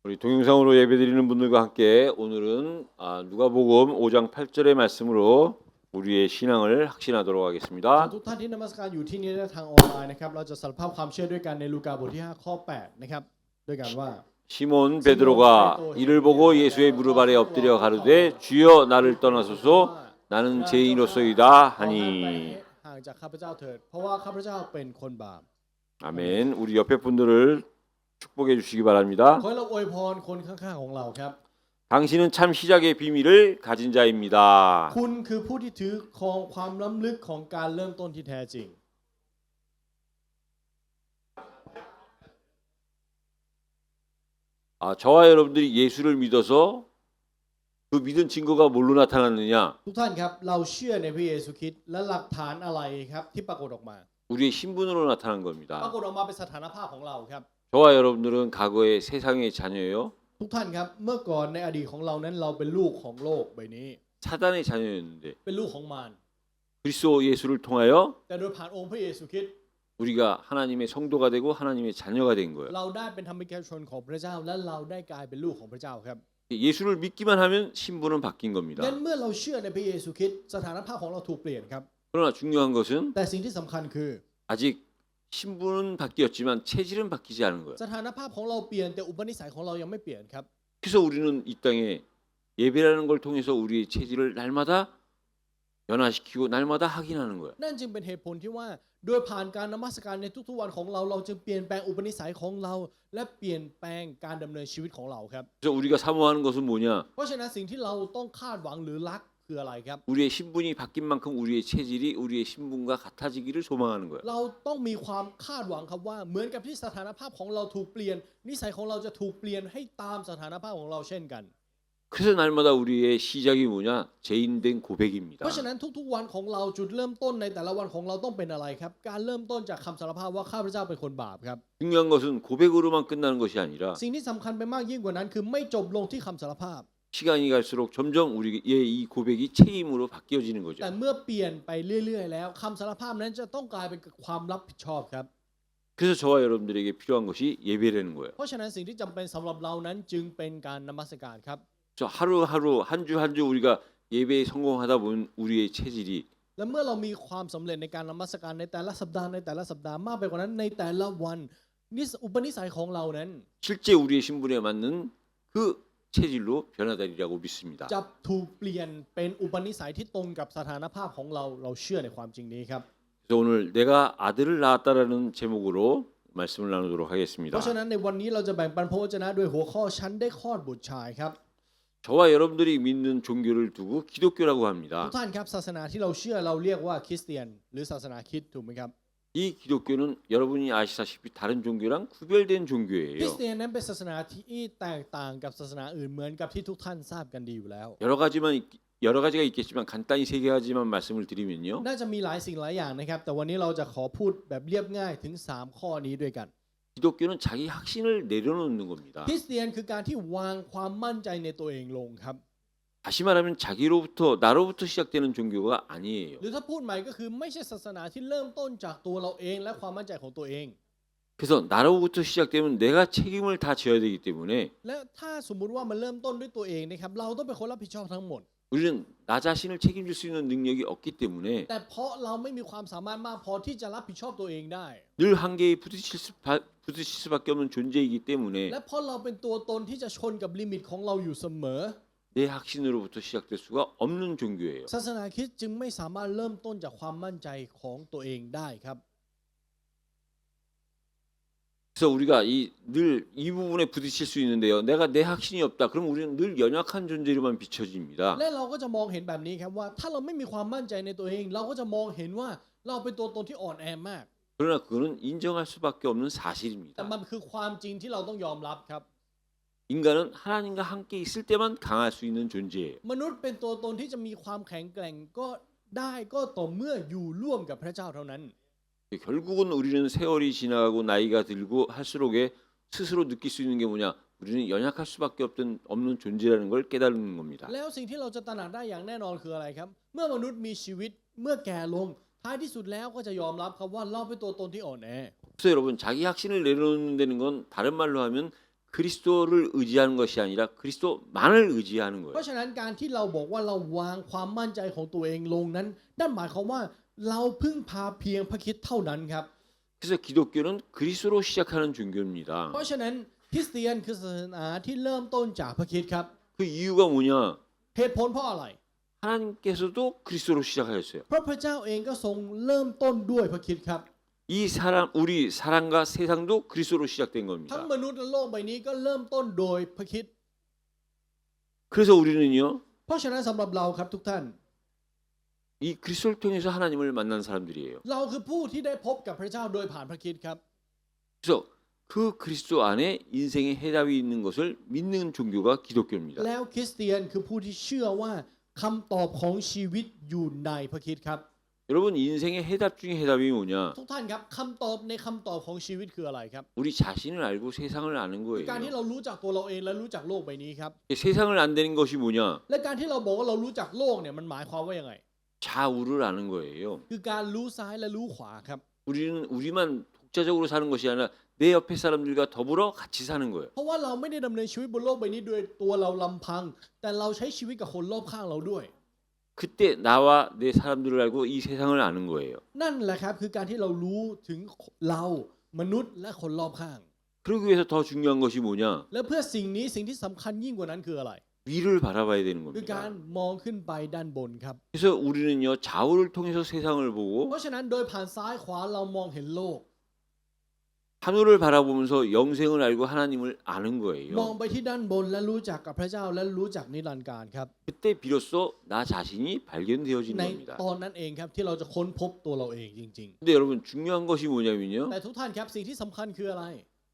우리 동영상으로 예배드리는 분들과 함께 오늘은 누가복음 5장 8절의 말씀으로 우리의 신앙을 확신하도록 ขอ 하겠습니다. ทุกท่านที่นมัสการอยู่ที่นี่และทางออนไลน์นะครับเราจะสารภาพความเชื่อด้วยกันในลูกาบทที่5ข้อ8นะครับด้วยกันว่า 시몬 베드로가 이를 보고 예수의 무릎 아래 엎드려 가로되 주여 나를 떠나소서 나는 죄인으로소이다 ขอให้ 하니 ห่างจากข้าพเจ้าเถิดเพราะว่าข้าพเจ้าเป็นคนบาป 아멘. 우리 옆에 분들을 축복해 주시기 바랍니다. ขอให้เราอวยพรคนข้างๆของเราครับ 당신은 참 시작의 비밀을 가진 자입니다. คุณคือผู้ที่ถือครองความล้ำลึกของการเริ่มต้นที่แท้จริง 저와 여러분들이 예수를 믿어서 그 믿은 증거가 뭘로 나타났느냐? ทุกท่านครับเราเชื่อในพระเยซูคริสต์และหลักฐานอะไรครับที่ปรากฏออกมา 우리의 신분으로 나타난 ปรา 겁니다. กฏออกมาเป็นสถานภาพของเราครับ 저와 여러분들은 과거에 세상의 자녀예요. ทุกท่านครับเมื่อก่อนในอดีตของเรานั้นเราเป็นลูกของโลกใบนี้ 사단의 자녀였는데 เป็นลูกของมาร 그리스도 예수를 통하여 แต่โดยผ่านองค์พระเยซูคริสต์ 우리가 하나님의 성도가 되고 하나님의 자녀가 된 거예요. เราได้เป็นธรรมิกชนของพระเจ้าและเราได้กลายเป็นลูกของพระเจ้าครับ 예수를 믿기만 하면 신분은 바뀐 겁니다. งั้นเมื่อเราเชื่อในพระเยซูคริสต์สถานภาพของเราถูกเปลี่ยนครับ 그러나 중요한 것은 แต่สิ่งที่สำคัญคือ 아직 신분은 바뀌었지만 체질은 바뀌지 않은 거예요. สถานภาพของเราเปลี่ยนแต่อุปนิสัยของเรายังไม่เปลี่ยนครับ 그래서 우리는 이 땅에 예배라는 걸 통해서 우리의 체질을 날마다 변화시키고 날마다 확인하는 거예요. นั่นจึงเป็นเหตุผลที่ว่าโดยผ่านการนมัสการในทุกๆวันของเราเราจึงเปลี่ยนแปลงอุปนิสัยของเราและเปลี่ยนแปลงการดำเนินชีวิตของเราครับ 그래서 우리가 사모하는 것은 뭐냐? เพราะฉะนั้นสิ่งที่เราต้องคาดหวังหรือรักคืออะไรครับ 우리의 신분이 바뀐 만큼 우리의 체질이 우리의 신분과 같아지기를 소망하는 거예요. เราต้องมีความคาดหวังครับว่าเหมือนกับที่สถานภาพของเราถูกเปลี่ยนนิสัยของเราจะถูกเปลี่ยนให้ตามสถานภาพของเราเช่นกัน 그래서 날마다 우리의 시작이 뭐냐? 죄인된 고백입니다. เพราะฉะนั้นทุกๆวันของเราจุดเริ่มต้นในแต่ละวันของเราต้องเป็นอะไรครับการเริ่มต้นจากคำสารภาพว่าข้าพเจ้าเป็นคนบาปครับ 중요한 것은 고백으로만 끝나는 것이 아니라 สิ่งที่สำคัญไปมากยิ่งกว่านั้นคือไม่จบลงที่คำสารภาพ 시간이 갈수록 점점 우리의 이 고백이 책임으로 바뀌어지는 거죠. แต่เมื่อเปลี่ยนไปเรื่อยๆแล้วคำสารภาพนั้นจะต้องกลายเป็นความรับผิดชอบครับ 그래서 저와 여러분들에게 필요한 것이 예배라는 거예요. เพราะฉะนั้นสิ่งที่จำเป็นสำหรับเรานั้นจึงเป็นการนมัสการครับ 저 하루하루 한 주 한 주 우리가 예배에 성공하다 보면 우리의 체질이 และเมื่อเรามีความสำเร็จในการนมัสการในแต่ละสัปดาห์มากไปกว่านั้นในแต่ละวันอุปนิสัยของเรานั้น 실제 우리의 신분에 맞는 그 체질로 변화되리라고 믿습니다. จะถูกเปลี่ยนเป็นอุปนิสัยที่ตรงกับสถานภาพของเราเชื่อในความจริงนี้ครับ 그래서 오늘 내가 아들을 낳았다라는 제목으로 말씀을 나누도록 เพ 하겠습니다. ราะฉะนั้นในวันนี้เราจะแบ่งปันพระวจนะด้วยหัวข้อฉันได้คลอดบุตรชายครับ 저와 여러분들이 믿는 종교를 두고 기독교라고 ทุ 합니다. กท่านครับศาสนาที่เราเชื่อเราเรียกว่าคริสเตียนหรือศาสนาคริสต์ถูกไหมครับ 이 기독교는 여러분이 아시다시피 다른 종교랑 구별된 คริส 종교예요. เตียนนั้นเป็นศาสนาที่แตกต่างกับศาสนาอื่นเหมือนกับที่ทุกท่านทราบกันดีอยู่แล้ว 여러 가지가 있겠지만 간단히 세 가지만 말씀을 드리면요. น่าจะมีหลายสิ่งหลายอย่างนะครับแต่วันนี้เราจะขอพูดแบบเรียบง่ายถึง3ข้อนี้ด้วยกัน 기독교는 자기 확신을 내려놓는 겁니다. คริสเตียนคือการที่วางความมั่นใจในตัวเองลงครับ 다시 말하면 나로부터 시작되는 종교가 아니에요. หรือถ้าพูดใหม่ก็คือไม่ใช่ศาสนาที่เริ่มต้นจากตัวเราเองและความมั่นใจของตัวเอง 그래서 나로부터 시작되면 내가 책임을 다 져야 되기 때문에 และถ้าสมมุติว่ามันเริ่มต้นด้วยตัวเองนะครับเราต้องเป็นคนรับผิดชอบทั้งหมด 우리는 나 자신을 책임질 수 있는 능력이 없기 때문에 แต่เพราะเราไม่มีความสามารถมากพอที่จะรับผิดชอบตัวเองได้ 늘 한계에 부딪힐 수밖에 없는 존재이기 때문에 และเพราะเราเป็นตัวตนที่จะชนกับลิมิตของเราอยู่เสมอ 내 확신으로부터 시작될 수가 없는 종교예요. ศาสนาคริสต์จึงไม่สามารถเริ่มต้นจากความมั่นใจของตัวเองได้ครับ 그래서 우리가 늘 이 부분에 부딪힐 수 있는데요. 내가 내 확신이 없다. 그럼 우리는 늘 연약한 존재로만 비춰집니다. และเราก็จะมองเห็นแบบนี้ครับว่าถ้าเราไม่มีความมั่นใจในตัวเอง เราก็จะมองเห็นว่าเราเป็นตัวตนที่อ่อนแอมาก 그러나 그거는 인정할 수밖에 없는 แต่ 사실입니다. มันคือความจริงที่เราต้องยอมรับครับ 인간은 하나님과 함께 있을 때만 강할 수 있는 존재예요. มนุษย์เป็นตัวตนที่จะมีความแข็งแกร่งก็ได้ก็ต่อเมื่ออยู่ร่วมกับพระเจ้าเท่านั้น 결국은 우리는 세월이 지나가고 나이가 들고 할수록에 스스로 느낄 수 있는 게 뭐냐? 우리는 연약할 수밖에 없는 존재라는 걸 깨닫는 겁니다. แล้วสิ่งที่เราจะตระหนักได้อย่างแน่นอนคืออะไรครับเมื่อมนุษย์มีชีวิตเมื่อแก่ลงท้ายที่สุดแล้วก็จะยอมรับครับว่าเราเป็นตัวตนที่อ่อนแอ 그래서 여러분 자기 확신을 내려놓는 데는 건 다른 말로 하면 그리스도를 의지하는 것이 아니라 그리스도만을 의지하는 เพ 거예요. ราะฉะนั้นการที่เราบอกว่าเราวางความมั่นใจของตัวเองลงนั้นนั่นหมายความว่าเราพึ่งพาเพียงพระคริสต์เท่านั้นครับ 그래서 기독교는 그리스도로 시작하는 종교입니다. เพราะฉะนั้นคริสเตียนคือศาสนาที่เริ่มต้นจากพระคริสต์ครับ 그 이유가 뭐냐? เหตุผลเพราะอะไร 하나님께서도 그리스도로 시작하셨어요. เพราะพระเจ้าเองก็ทรงเริ่มต้นด้วยพระคริสต์ครับ 우리 사람과 세상도 그리스도로 시작된 ทั้ง 겁니다. มนุษย์และโลกใบนี้ก็เริ่มต้นโดยพระคริสต์ 그래서 우리는요, เพราะฉะนั้นสำหรับเราครับทุกท่าน 이 그리스도를 통해서 하나님을 만난 사람들이에요. เราคือผู้ที่ได้พบกับพระเจ้าโดยผ่านพระคริสต์ครับ 그래서 그 그리스도 안에 인생의 해답이 있는 것을 믿는 종교가 기독교입니다. แล้วคริสเตียนคือผู้ที่เชื่อว่าคำตอบของชีวิตอยู่ในพระคริสต์ครับ 여러분 인생의 해답 중에 해답이 뭐냐? ทุกท่านครับคำตอบในคำตอบของชีวิตคืออะไรครับ 우리 자신을 알고 세상을 아는 การที่ 거예요. เรารู้จักตัวเราเองและรู้จักโลกใบนี้ครับ 세상을 안다는 것이 뭐냐? และการที่เราบอกว่าเรารู้จักโลกเนี่ยมันหมายความว่ายังไง 좌우를 아는 거예요. คือการรู้ซ้ายและรู้ขวาครับ 우리만 독자적으로 사는 것이 아니라 내 옆에 사람들과 더불어 같이 사는 거예요. เพราะว่าเราไม่ได้ดำเนินชีวิตบนโลกใบนี้โดยตัวเราลำพัง แต่เราใช้ชีวิตกับคนรอบข้างเราด้วย 그때 나와 내 사람들을 알고 이 세상을 아는 거예요. นั่นแหละครับคือการที่เรารู้ถึงเรามนุษย์และคนรอบข้าง 그러기 위해서 더 중요한 것이 뭐냐? และเพื่อสิ่งนี้สิ่งที่สำคัญยิ่งกว่านั้นคืออะไร 위를 바라봐야 되는 คือการ 겁니다. มองขึ้นไปด้านบนครับ 그래서 우리는요 좌우를 통해서 세상을 เพ 보고 ราะฉะนั้นโดยผ่านซ้ายขวาเรามองเห็นโลก 하늘을 바라보면서 영생을 알고 하나님을 아는 มอง 거예요. ไปที่ด้านบนและรู้จักกับพระเจ้าและรู้จักนิรันดร์การครับ 그때 비로소 나 자신이 발견되어지는 ใน 겁니다. ตอนนั้นเองครับที่เราจะค้นพบตัวเราเองจริง 근데 여러분 중요한 것이 ๆ 뭐냐면요. แต่ทุกท่านครับสิ่งที่สำคัญคืออะไร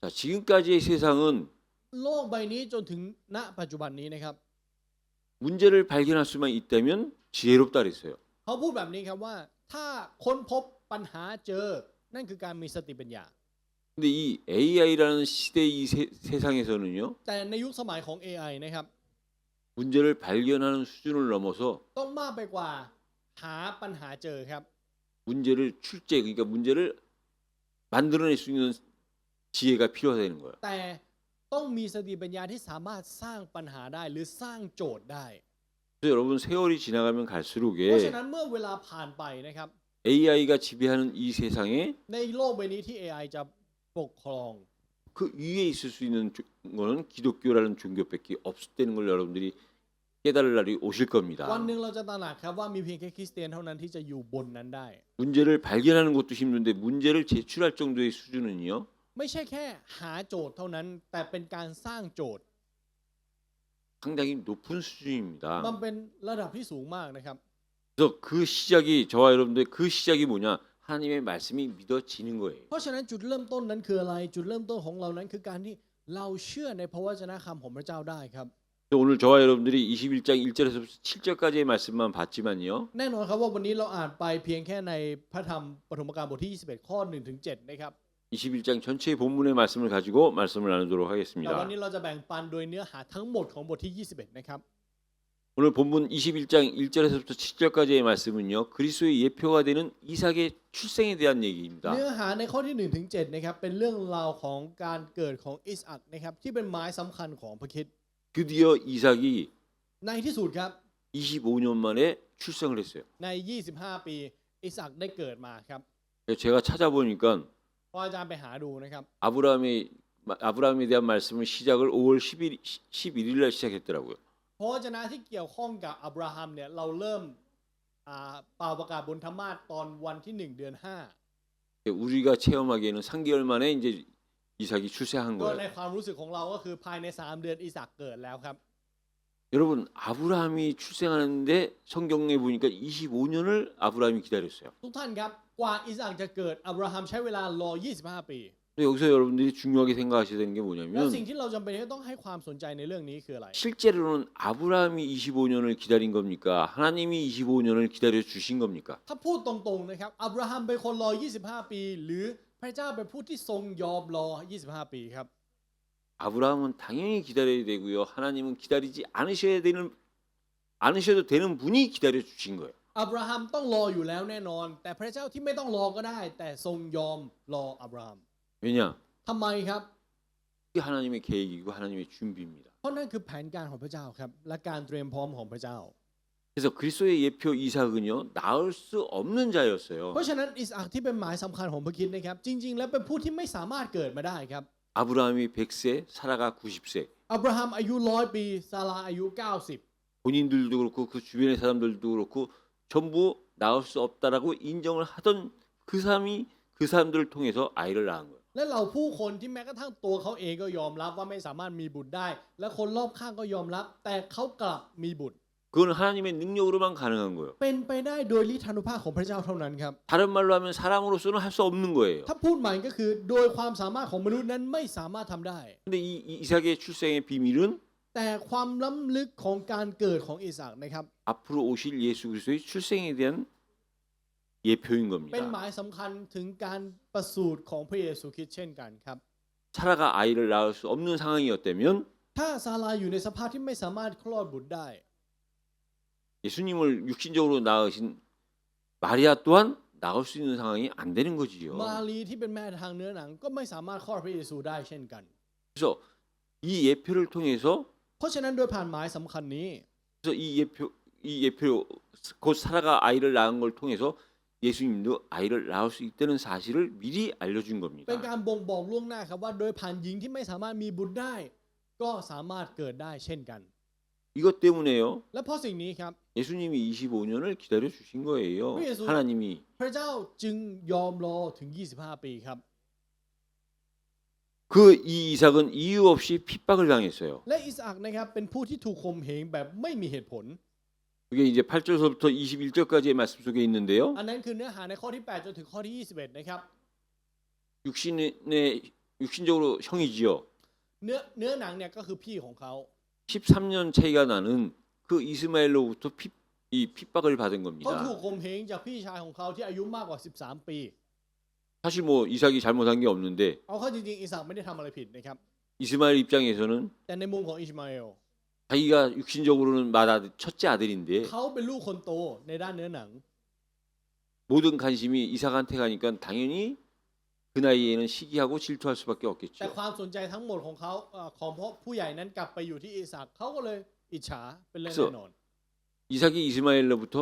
자, 지금까지의 세상은 โลกใบนี้จนถึงณปัจจุบันนี้นะครับ 문제를 발견할 수만 있다면 지혜롭다 그랬어요. เขาพูดแบบนี้ครับว่าถ้าค้นพบปัญหาเจอนั่นคือการมีสติปัญญา 근데 이 AI라는 시대의 이 세상에서는요. แต่ในยุคสมัยของ AI นะครับ 문제를 발견하는 수준을 넘어서 ต้องมากไปกว่าหาปัญหาเจอครับ 문제를 출제 그러니까 문제를 만들어낼 수 있는 지혜가 필요하다는 거예요. แต่ต้องมีสติปัญญาที่สามารถสร้างปัญหาได้หรือสร้างโจทย์ได้ 그래서 여러분 세월이 지나가면 เพราะ 갈수록에 ฉะนั้นเมื่อเวลาผ่านไปนะครับ AI가 지배하는 이 세상에 ในโลกใบนี้ที่ AI จะปกครอง 그 위에 있을 수 있는 거는 기독교라는 종교밖에 없다는 걸 여러분들이 깨달을 날이 오실 วัน 겁니다. หนึ่งเราจะตระหนักครับว่ามีเพียงแค่คริสเตียนเท่านั้นที่จะอยู่บนนั้นได้ 문제를 발견하는 것도 힘든데 문제를 제출할 정도의 수준은요. ไม่ใช่แค่หาโจทย์เท่านั้น แต่เป็นการสร้างโจทย์ 상당히 높은 수준입니다. มันเป็นระดับที่สูงมากนะครับ 그래서 그 시작이 저와 여러분들 그 시작이 뭐냐? 하나님의 말씀이 믿어지는 거예요. เพราะฉะนั้นจุดเริ่มต้นนั้นคืออะไร จุดเริ่มต้นของเรานั้นคือการที่เราเชื่อในพระวจนะคำของพระเจ้าได้ครับ 오늘 저와 여러분들이 21장 1절에서 7절까지의 말씀만 봤지만요. แน่นอนครับว่าวันนี้เราอ่านไปเพียงแค่ในพระธรรมปฐมกาลบทที่ 21 ข้อ 1 ถึง 7 นะครับ 21장 전체의 본문의 말씀을 가지고 말씀을 나누도록 แต่วัน 하겠습니다. นี้เราจะแบ่งปันโดยเนื้อหาทั้งหมดของบทที่ 21 นะครับ 오늘 본문 21장 1절에서부터 7절까지의 말씀은요. 그리스도의 예표가 되는 이삭의 출생에 대한 얘기입니다. เนื้อหาในข้อที่ 1 ถึง 7 นะครับเป็นเรื่องราวของการเกิดของอิสอัคนะครับที่เป็นหมายสำคัญของพระคริสต์ 드디어 이삭이 ในที่สุดครับ 25년 만에 출생을 했어요. ใน 25 ปีอิสอัคได้เกิดมาครับ 제가 찾아보니까 พออาจารย์ไปหาดูนะครับ 아브라함에 대한 말씀은 시작을 5월 11일 날 시작했더라고요. พระวจนะที่เกี่ยวข้องกับอับราฮัมเนี่ยเราเริ่มเป่าประกาศบนธรรมาสน์ตอนวันที่ 1 เดือน 우리가 체험하기에는 3개월 만에 이제 이삭이 출생한 5 ก็ใน 거예요. ความรู้สึกของเราก็คือภายใน 3 เดือนอิสอัคเกิดแล้วครับ 여러분 아브라함이 출생하는데 성경에 보니까 25년을 아브라함이 기다렸어요. ทุกท่านครับกว่าอิสอัคจะเกิดอับราฮัมใช้เวลารอ 25 ปี 근데 여기서 여러분들이 중요하게 생각하셔야 되는 게 แล้ว 뭐냐면 สิ่งที่เราจำเป็นที่ต้องให้ความสนใจในเรื่องนี้คืออะไร 실제로는 아브라함이 25년을 기다린 겁니까? 하나님이 25년을 기다려 주신 겁니까? ถ้าพูดตรงๆนะครับอับราฮัมเป็นคนรอ 25 ปี หรือพระเจ้าเป็นผู้ที่ทรงยอมรอ 25 ปีครับ 아브라함은 당연히 기다려야 되고요. 하나님은 않으셔도 되는 분이 기다려 주신 거예요. อับราฮัมต้องรออยู่แล้วแน่นอน แต่พระเจ้าที่ไม่ต้องรอก็ได้ แต่ทรงยอมรออับราฮัม 왜냐? ทำไมครับ 그게 하나님의 계획이고 하나님의 준비입니다. เพราะนั่นคือแผนการของพระเจ้าครับและการเตรียมพร้อมของพระเจ้า 그래서 그리스도의 예표 이삭은요 낳을 수 없는 เพ 자였어요. ราะฉะนั้นอิสอัคที่เป็นหมายสำคัญของพระคริสต์นะครับจริงๆแล้วเป็นผู้ที่ไม่สามารถเกิดมาได้ครับ 아브라함이 100세, 사라가 90세. อับราฮัมอายุ100 ปีซาราอายุ 90 본인들도 그렇고 그 주변의 사람들도 그렇고 전부 낳을 수 없다라고 인정을 하던 그 사람들을 통해서 아이를 낳은 거예요. และเราผู้คนที่แม้กระทั่งตัวเขาเองก็ยอมรับว่าไม่สามารถมีบุตรได้ และคนรอบข้างก็ยอมรับ แต่เขากลับมีบุตร 그건 하나님의 능력으로만 가능한 거예요. เป็นไปได้โดยฤทธานุภาพของพระเจ้าเท่านั้นครับ 다른 말로 하면 사람으로서는 할 수 없는 거예요. ถ้าพูดใหม่ก็คือโดยความสามารถของมนุษย์นั้นไม่สามารถทำได้ 근데 이 이삭의 출생의 비밀은 แต่ความล้ำลึกของการเกิดของอิสอัคนะครับ 앞으로 오실 예수 그리스도의 출생에 대한 예표인 เป็นห 겁니다. มายสำคัญถึงการประสูติของพระเยซูคริสต์เช่นกันครับ 사라가 아이를 낳을 수 없는 상황이었다면 ถ้าซาราอยู่ในสภาพที่ไม่สามารถคลอดบุตรได้ 예수님을 육신적으로 낳으신 마리아 또한 낳을 수 있는 상황이 안 되는 거지요. มารีที่เป็นแม่ทางเนื้อหนังก็ไม่สามารถคลอดพระเยซูได้เช่นกัน 그래서 이 예표를 통해서 เพราะฉะนั้นโดยผ่านหมายสำคัญนี้ 그래서 이 예표 곧 사라가 아이를 낳은 걸 통해서 예수님도 아이를 낳을 수 있다는 사실을 미리 알려준 เป็น 겁니다. การบ่งบอกล่วงหน้าครับว่าโดยผ่านหญิงที่ไม่สามารถมีบุตรได้ ก็สามารถเกิดได้เช่นกัน 이것 때문에요. และเพราะสิ่งนี้ครับ 예수님이 25년을 기다려 주신 거예요. 예수- 하나님이 พระเจ้าจึงยอมรอถึง 25 ปีครับ 그 이 이삭은 이유 없이 핍박을 당했어요. และอิสอัคนะครับเป็นผู้ที่ถูกข่มเหงแบบไม่มีเหตุผล 그게 이제 8절서부터 21절까지의 말씀 속에 있는데요. อันนั้นคือเนื้อหาในข้อที่ 8 จนถึงข้อที่ 21 นะครับ 육신적으로 형이지요. เนื้อหนังเนี่ยก็คือพี่ของเขา 13년 차이가 나는 그 이스마엘로부터 이 핍박을 받은 เขา 겁니다. ถูกข่มเหงจากพี่ชายของเขาที่อายุมากกว่า 13 ปี 사실 뭐 이삭이 잘못한 게 없는데 เอาเข้าจริงๆอิสอัคไม่ได้ทำอะไรผิดนะครับ 이스마엘 입장에서는 แต่ในมุมของอิชมาเอล 자기가 육신적으로는 첫째 아들인데 เขาเป็นลูกคนโตในด้านเนื้อหนัง 모든 관심이 이삭한테 가니까 당연히 그 나이에는 시기하고 질투할 수밖에 แต่ 없겠죠. ความสนใจทั้งหมดของเขาของผู้ใหญ่นั้นกลับไปอยู่ที่อิสอัคเขาก็เลยอิจฉาเป็นเรื่องแน่นอน 이삭이 이스마엘로부터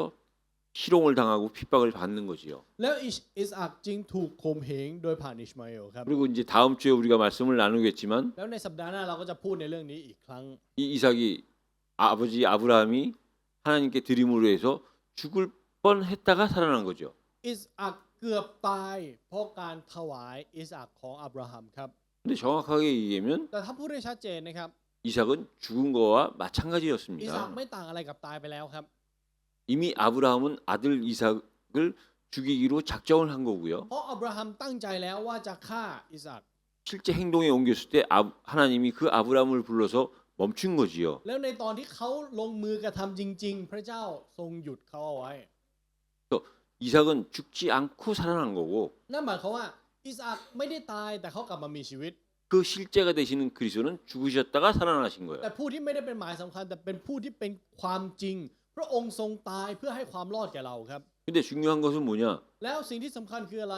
희롱을 당하고 핍박을 받는 거지요. แล้วอิสอัคจึงถูกข่มเหงโดยผ่านอิชมาเอลครับ 그리고 이제 다음 주에 우리가 말씀을 나누겠지만 แล้วในสัปดาห์หน้าเราก็จะพูดในเรื่องนี้อีกครั้ง 이 이삭이 아버지 아브라함이 하나님께 드림으로 해서 죽을 뻔했다가 살아난 거죠. อิสอัคเกือบตายเพราะการถวายอิสอัคของอับราฮัมครับ 근데 정확하게 얘기하면 แต่ถ้าพูดได้ชัดเจนนะครับ 이삭은 죽은 거와 อิสอัค 마찬가지였습니다. ไม่ต่างอะไรกับตายไปแล้วครับ 이미 아브라함은 아들 이삭을 죽이기로 작정을 한 거고요. เพราะอับราฮัมตั้งใจแล้วว่าจะฆ่าอิสอัค 실제 행동에 옮겼을 때 하나님이 그 아브라함을 불러서 멈춘 거지요. แล้วในตอนที่เขาลงมือกระทำจริง ๆ พระเจ้าทรงหยุดเขาเอาไว้ 이삭은 죽지 않고 살아난 거고 นั่นหมายความว่าอิสอัคไม่ได้ตายแต่เขากลับมามีชีวิต 그 실제가 되시는 그리스도는 죽으셨다가 살아나신 แต่ 거예요. ผู้ที่ไม่ได้เป็นหมายสำคัญแต่เป็นผู้ที่เป็นความจริง พระองค์ทรงตายเพื่อให้ความรอดแก่เราครับ 근데 중요한 것은 뭐냐? แล้วสิ่งที่สำคัญคืออะไร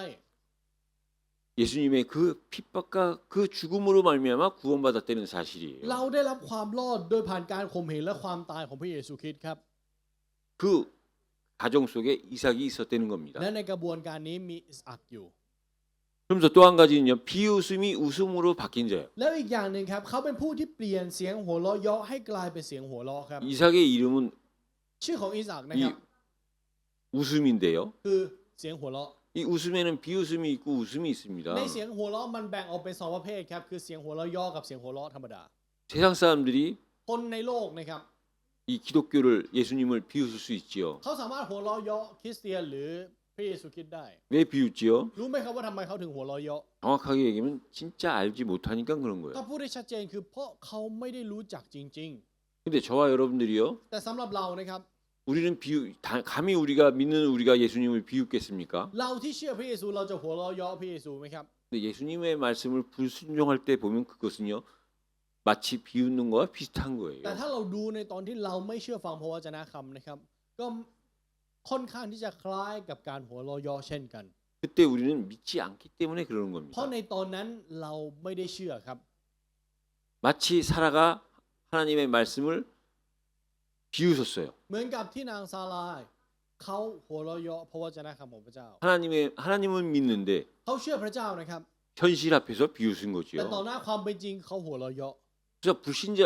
예수님의 그 핍박과 그 죽음으로 말미암아 구원받았다는 사실이에요. เราได้รับความรอดโดยผ่านการข่มเหงและความตายของพระเยซูคริสต์ครับ 그 가정 속에 이삭이 있었다는 겁니다. และในกระบวนการนี้มีอิสอัคอยู่ 그러면서 또 한 가지는요. 비웃음이 웃음으로 바뀐 자예요. แล้วอีกอย่างหนึ่งครับเขาเป็นผู้ที่เปลี่ยนเสียงหัวเราะเยาะให้กลายเป็นเสียงหัวเราะครับ 이삭의 이름은 ชื่อของอิสอัคนะ 이 ครับ 웃음인데요. คือเสียงหัวเราะ 이 웃음에는 비웃음이 있고 웃음이 있습니다. ในเสียงหัวเราะมันแบ่งออกเป็นสองประเภทครับคือเสียงหัวเราะเยาะกับเสียงหัวเราะธรรมดา 세상 사람들이 คนในโลกนะครับ 이 기독교를 예수님을 비웃을 수 있지요. เขาสามารถหัวเราะเยาะคริสเตียนหรือพระเยซูคริสต์ได้ 왜 비웃지요? รู้ไหมครับว่าทำไมเขาถึงหัวเราะเยาะ 정확하게 얘기하면 진짜 알지 못하니까 그런 ถ้า 거예요. พูดได้ชัดเจนคือเพราะเขาไม่ได้รู้จักจริง 근데 저와 여러분들이요. ๆ แต่สำหรับเรานะครับ 우리는 감히 우리가 믿는 우리가 예수님을 비웃겠습니까? เราที่เชื่อพระเยซูเราจะหัวเราะเยาะพระเยซูไหมครับ 근데 예수님의 말씀을 불순종할 때 보면 그것은요. 마치 비웃는 거와 비슷한 แต่ 거예요. ถ้าเราดูในตอนที่เราไม่เชื่อฟังพระวจนะคำนะครับ ก็ค่อนข้างที่จะคล้ายกับการหัวเราะเยาะเช่นกัน 그때 우리는 믿지 않기 때문에 그러는 เพราะ 겁니다. ในตอนนั้นเราไม่ได้เชื่อครับ 마치 사라가 하나님의 말씀을 비웃었어요. เหมือนกับที่นางซาลายเขาหัวเราะเยาะเพราะวจนะคำของพระเจ้า 하나님은 믿는데 เขาเชื่อพระเจ้านะครับ 현실 앞에서 비웃은 แต่ต่อ 거지요. หน้าความเป็นจริงเขาหัวเราะเยาะ 그래서 불신자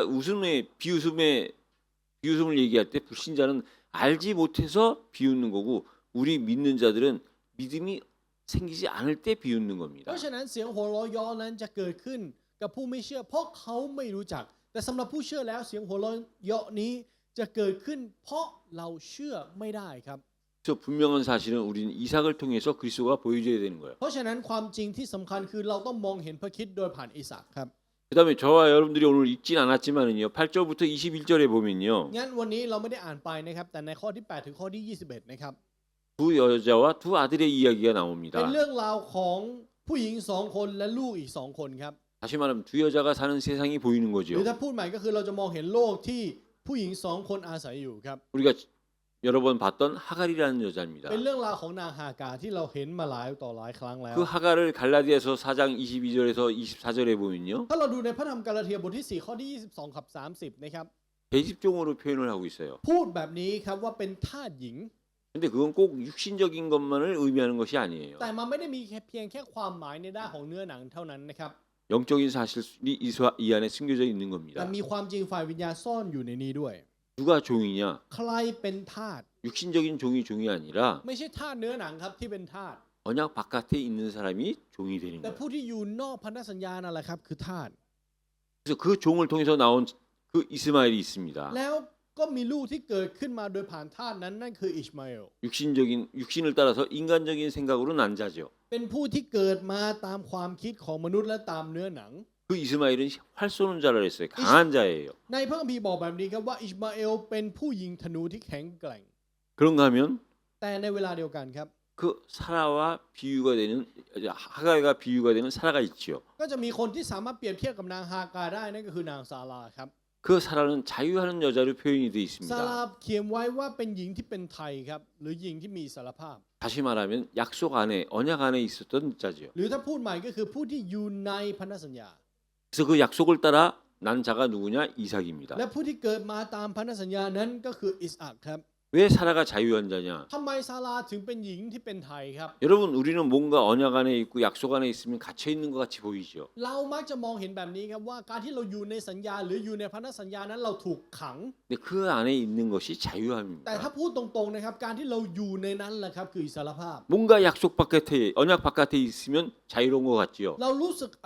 비웃음을 얘기할 때 불신자는 알지 못해서 비웃는 거고 우리 믿는 자들은 믿음이 생기지 않을 때 비웃는 เพ 겁니다. ราะฉะนั้นเสียงหัวเราะเยาะนั้นจะเกิดขึ้นกับผู้ไม่เชื่อเพราะเขาไม่รู้จัก แต่สำหรับผู้เชื่อแล้วเสียงหัวเราะเยาะนี้จะเกิดขึ้นเพราะเราเชื่อไม่ได้ครับ 그래서 분명한 사실은 우리는 이삭을 통해서 그리스도가 보여줘야 되는 거예요. เพราะฉะนั้นความจริงที่สำคัญคือเราต้องมองเห็นพระคริสต์โดยผ่านอิสากครับ 그다음에 저와 여러분들이 오늘 읽진 않았지만은요. 8절부터 21절에 보면요. งั้นวันนี้เราไม่ได้อ่านไปนะครับแต่ในข้อที่ 8 ถึงข้อที่ 21 นะครับ 두 여자와 두 아들의 이야기가 เป็น 나옵니다. เรื่องราวของผู้หญิง2 คนและลูกอีก2 คนครับ 다시 말하면 두 여자가 사는 세상이 보이는 หรือ 거죠. ถ้าพูดใหม่ก็คือเราจะมองเห็นโลกที่ผู้หญิง2 คนอาศัยอยู่ครับ 우리가 여러 번 봤던 하갈이라는 여자입니다. เป็นเรื่องราวของนางฮากาที่เราเห็นมาหลายต่อหลายครั้งแล้ว 그 하갈을 갈라디아서 4장 22절에서 24절에 보면요. ถ้าเราดูในพระธรรมกาลาเทียบทที่ 4 ข้อที่ 22 กับ 30 นะครับ 배집종으로 표현을 하고 있어요. พูดแบบนี้ครับว่าเป็นทาสหญิง 근데 그건 꼭 육신적인 것만을 의미하는 것이 아니에요. แต่มันไม่ได้มีแค่เพียงแค่ความหมายในด้านของเนื้อหนังเท่านั้นนะครับ 영적인 사실이 이 안에 숨겨져 있는 แต่ 겁니다. มีความจริงฝ่ายวิญญาณซ่อนอยู่ในนี้ด้วย 누가 종이냐? ใครเป็นทาส 육신적인 종이 아니라 ไม่ใช่ทาสเนื้อหนังครับที่เป็นทาส 언약 바깥에 있는 사람이 종이 되는 แต่ 거예요. ผู้ที่อยู่นอกพันธสัญญานั่นแหละครับคือทาส 그래서 그 종을 통해서 나온 그 이스마엘이 있습니다. แล้วก็มีลูกที่เกิดขึ้นมาโดยผ่านทาสนั้นนั่นคืออิชมาเอล 육신을 따라서 인간적인 생각으로 난 자죠. เป็นผู้ที่เกิดมาตามความคิดของมนุษย์และตามเนื้อหนัง 그 이스마엘은 활 쏘는 자라 했어요. 강한 자예요. ในพระคัมภีร์บอกแบบนี้ครับว่าอิชมาเอลเป็นผู้ยิงธนูที่แข็งแกร่ง 그런가 하면 แต่ในเวลาเดียวกันครับ 그 사라와 비유가 되는 하갈과 비유가 되는 사라가 있지요. ก็จะมีคนที่สามารถเปรียบเทียบกับนางฮากาได้นั่นก็คือนางซาราครับ 그 사라는 자유하는 여자로 표현이 되어 ซา 있습니다. ราเขียนไว้ว่าเป็นหญิงที่เป็นไทยครับหรือหญิงที่มีอิสารภาพ 다시 말하면 약속 안에 언약 안에 있었던 자죠. หรือถ้าพูดใหม่ก็คือผู้ที่อยู่ในพันธสัญญา 그래서 그 약속을 따라 난 자가 누구냐? 이삭입니다. และผู้ที่เกิดมาตามพันธสัญญานั้นก็คืออิสอัคครับ 왜 사라가 자유한 자냐? ทำไมซาราถึงเป็นหญิงที่เป็นไทยครับ 여러분 우리는 뭔가 언약 안에 있고 약속 안에 있으면 갇혀 있는 것 같이 보이죠. เรามักจะมองเห็นแบบนี้ครับว่าการที่เราอยู่ในสัญญาหรืออยู่ในพันธสัญญานั้นเราถูกขัง 근데 그 안에 있는 것이 แต่ 자유함입니다. ถ้าพูดตรงๆนะครับการที่เราอยู่ในนั้นแหละครับคืออิสรภาพ 뭔가 약속 바깥에 언약 바깥에 있으면 자유로운 것 같지요. เ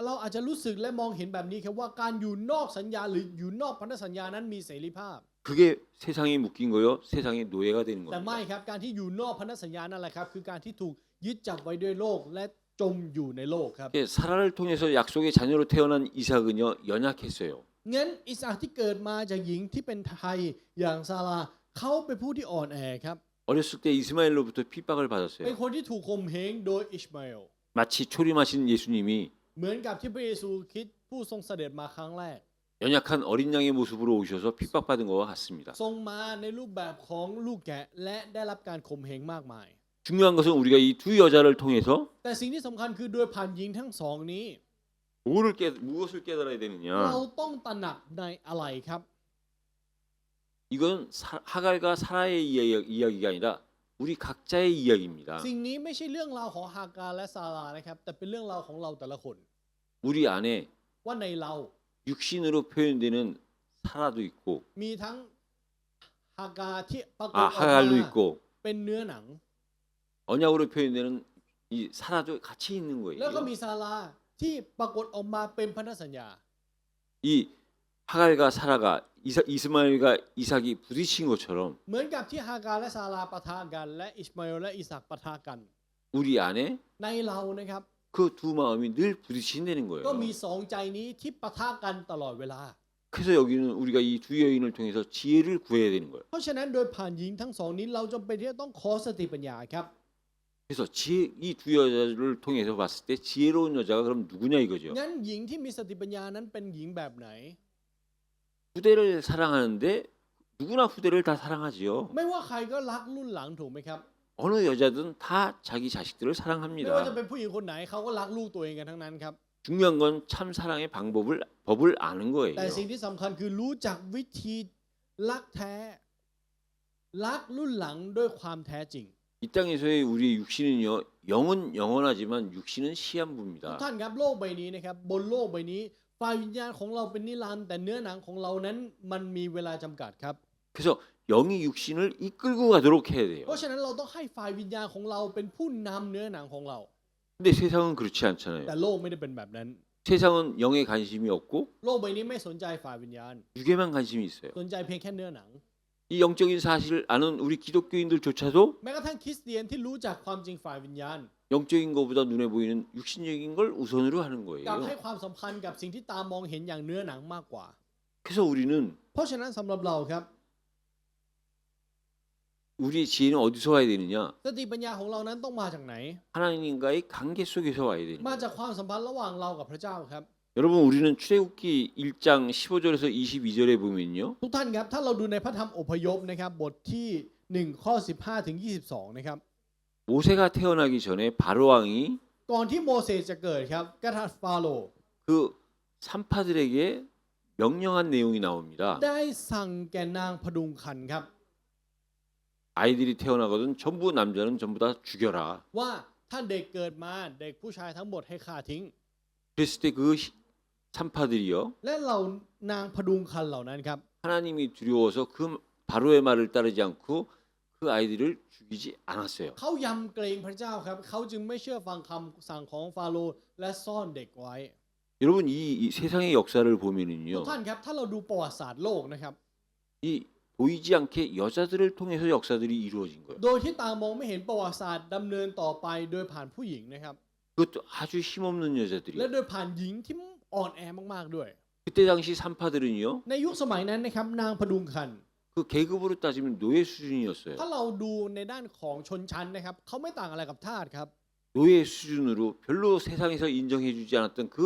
ราอาจจะรู้สึกและมองเห็นแบบนี้ครับว่าการอยู่นอกสัญญาหรืออยู่นอกพันธสัญญานั้นมีเสรีภาพ 그게 세상에 묶인 거요. 세상의 노예가 되는 แต่ไม่ 겁니다. ครับการที่อยู่นอกพันธสัญญานั่นแหละครับคือการที่ถูกยึดจับไว้ด้วยโลกและจมอยู่ในโลกครับ 예, 사라를 통해서 약속의 자녀로 태어난 이삭은요 연약했어요. งั้นอิสอัคที่เกิดมาจากหญิงที่เป็นไทยอย่างซาราเขาเป็นผู้ที่อ่อนแอครับ 어렸을 때 이스마엘로부터 핍박을 เป็น 받았어요. คนที่ถูกข่มเหงโดยอิชมาเอล 마치 초림하신 예수님이 เหมือนกับที่พระเยซูคริสต์ผู้ทรงเสด็จมาครั้งแรก 연약한 어린 양의 모습으로 오셔서 핍박받은 것과 같습니다. ทรงมาในรูปแบบของลูกแกะและได้รับการข่มเหงมากมาย 중요한 것은 우리가 이 두 여자를 통해서 แต่สิ่งที่สำคัญคือโดยผ่านหญิงทั้งสองนี้ 무엇을 깨달아야 เรา 되느냐? ต้องตระหนักในอะไรครับ 이건 하갈과 사라의 이야기가 아니라 우리 각자의 이야기입니다. สิ่งนี้ไม่ใช่เรื่องราวของฮากาและซารานะครับแต่เป็นเรื่องราวของเราแต่ละคน 우리 안에 ว่าในเรา 육신으로 표현되는 사라도 있고 มีทั้งฮากาที่ปรากฏออกมา 하갈도 있고 เป็นเนื้อหนัง 언약으로 표현되는 이 사라도 같이 있는 แล้วก็ 거예요. มีซาราที่ปรากฏออกมาเป็นพันธสัญญา 이 하갈과 사라가 이스마엘과 이삭이 부딪힌 것처럼 เหมือนกับที่ฮากาและซาราปะทะกันและอิชมาเอลและอิสักปะทะกัน 우리 안에 ในเรานะครับ 그 두 마음이 늘 부딪힌다는 ก็ 거예요. มีสองใจนี้ที่ปะทะกันตลอดเวลา 그래서 여기는 우리가 이 두 여인을 통해서 지혜를 구해야 되는 거예요. เพราะฉะนั้นโดยผ่านหญิงทั้งสองนี้เราจำเป็นที่จะต้องขอสติปัญญาครับ 그래서 이 두 여자를 통해서 봤을 때 지혜로운 여자가 그럼 누구냐 이거죠. งั้นหญิงที่มีสติปัญญานั้นเป็นหญิงแบบไหน 후대를 사랑하는데 누구나 후대를 다 사랑하지요. ไม่ว่าใครก็รักรุ่นหลังถูกไหมครับ 어느 여자든 다 자기 자식들을 ไม่ว่าจะ 사랑합니다. เป็นผู้หญิงคนไหนเขาก็รักลูกตัวเองกันทั้งนั้นครับ 중요한 건 참 사랑의 법을 아는 거예요. แต่สิ่งที่สำคัญคือรู้จักวิธีรักแท้รักรุ่นหลังด้วยความแท้จริง 이 땅에서의 우리의 육신은요, 영은 영원하지만 육신은 ทุก 시한부입니다. ท่านครับโลกใบนี้นะครับบนโลกใบนี้ฝ่ายวิญญาณของเราเป็นนิรันดร์แต่เนื้อหนังของเรานั้นมันมีเวลาจำกัดครับ 그래서 영이 육신을 이끌고 가도록 해야 돼요. เพราะฉะนั้นเราต้องให้ฝ่ายวิญญาณของเราเป็นผู้นำเนื้อหนังของเรา 근데 세상은 그렇지 แต่ 않잖아요. โลกไม่ได้เป็นแบบนั้น 세상은 영에 관심이 없고 โลกใบนี้ไม่สนใจฝ่ายวิญญาณ 육에만 관심이 있어요. สนใจเพียงแค่เนื้อหนัง 이 영적인 사실을 아는 우리 기독교인들조차도 แม้กระทั่งคริสเตียนที่รู้จักความจริงฝ่ายวิญญาณ 영적인 것보다 눈에 보이는 육신적인 걸 우선으로 하는 กลับ 거예요. ให้ความสำคัญกับสิ่งที่ตามองเห็นอย่างเนื้อหนังมากกว่า 그래서 우리는 เพราะฉะนั้นสำหรับเราครับ 우리의 지혜는 어디서 와야 되느냐? สติปัญญาของเรานั้นต้องมาจากไหน 하나님과의 관계 속에서 와야 มา 됩니다. จากความสัมพันธ์ระหว่างเรากับพระเจ้าครับ 여러분 우리는 출애굽기 1장 15절에서 22절에 보면요. ทุกท่านครับถ้าเราดูในพระธรรมอพยพนะครับบทที่1ข้อ15ถึง22นะครับ 모세가 태어나기 전에 바로 왕이 ก่อนที่โมเสสจะเกิดครับกษัตริย์ฟาโรห์ 그 산파들에게 명령한 내용이 나옵니다. ได้สั่งแก่นางพดุงคันครับ 아이들이 태어나거든 전부 남자는 전부 다 죽여라. ว่าถ้าเด็กเกิดมาเด็กผู้ชายทั้งหมดให้ฆ่าทิ้ง 그랬을 때 그 산파들이요. และเหล่านางพดุงคันเหล่านั้นครับ 하나님이 두려워서 그 바로의 말을 따르지 않고 그 아이들을 죽이지 않았어요. เขายำเกรงพระเจ้าครับเขาจึงไม่เชื่อฟังคำสั่งของฟาโรห์และซ่อนเด็กไว้ 여러분 이 세상의 역사를 ทุก 보면은요. ท่านครับถ้าเราดูประวัติศาสตร์โลกนะครับ 이 보이지 않게 여자들을 통해서 역사들이 이루어진 거예요. โดยที่ตามองไม่เห็นประวัติศาสตร์ดำเนินต่อไปโดยผ่านผู้หญิงนะครับ 그것도 아주 힘없는 และ 여자들이. โดยผ่านหญิงที่อ่อนแอมากๆด้วย 그때 당시 산파들은요. ในยุคสมัยนั้นนะครับนางพดุงคัน 그 계급으로 따지면 노예 수준이었어요. ถ้าเราดูในด้านของชนชั้นนะครับเขาไม่ต่างอะไรกับทาสครับ 노예 수준으로 별로 세상에서 인정해주지 않았던 그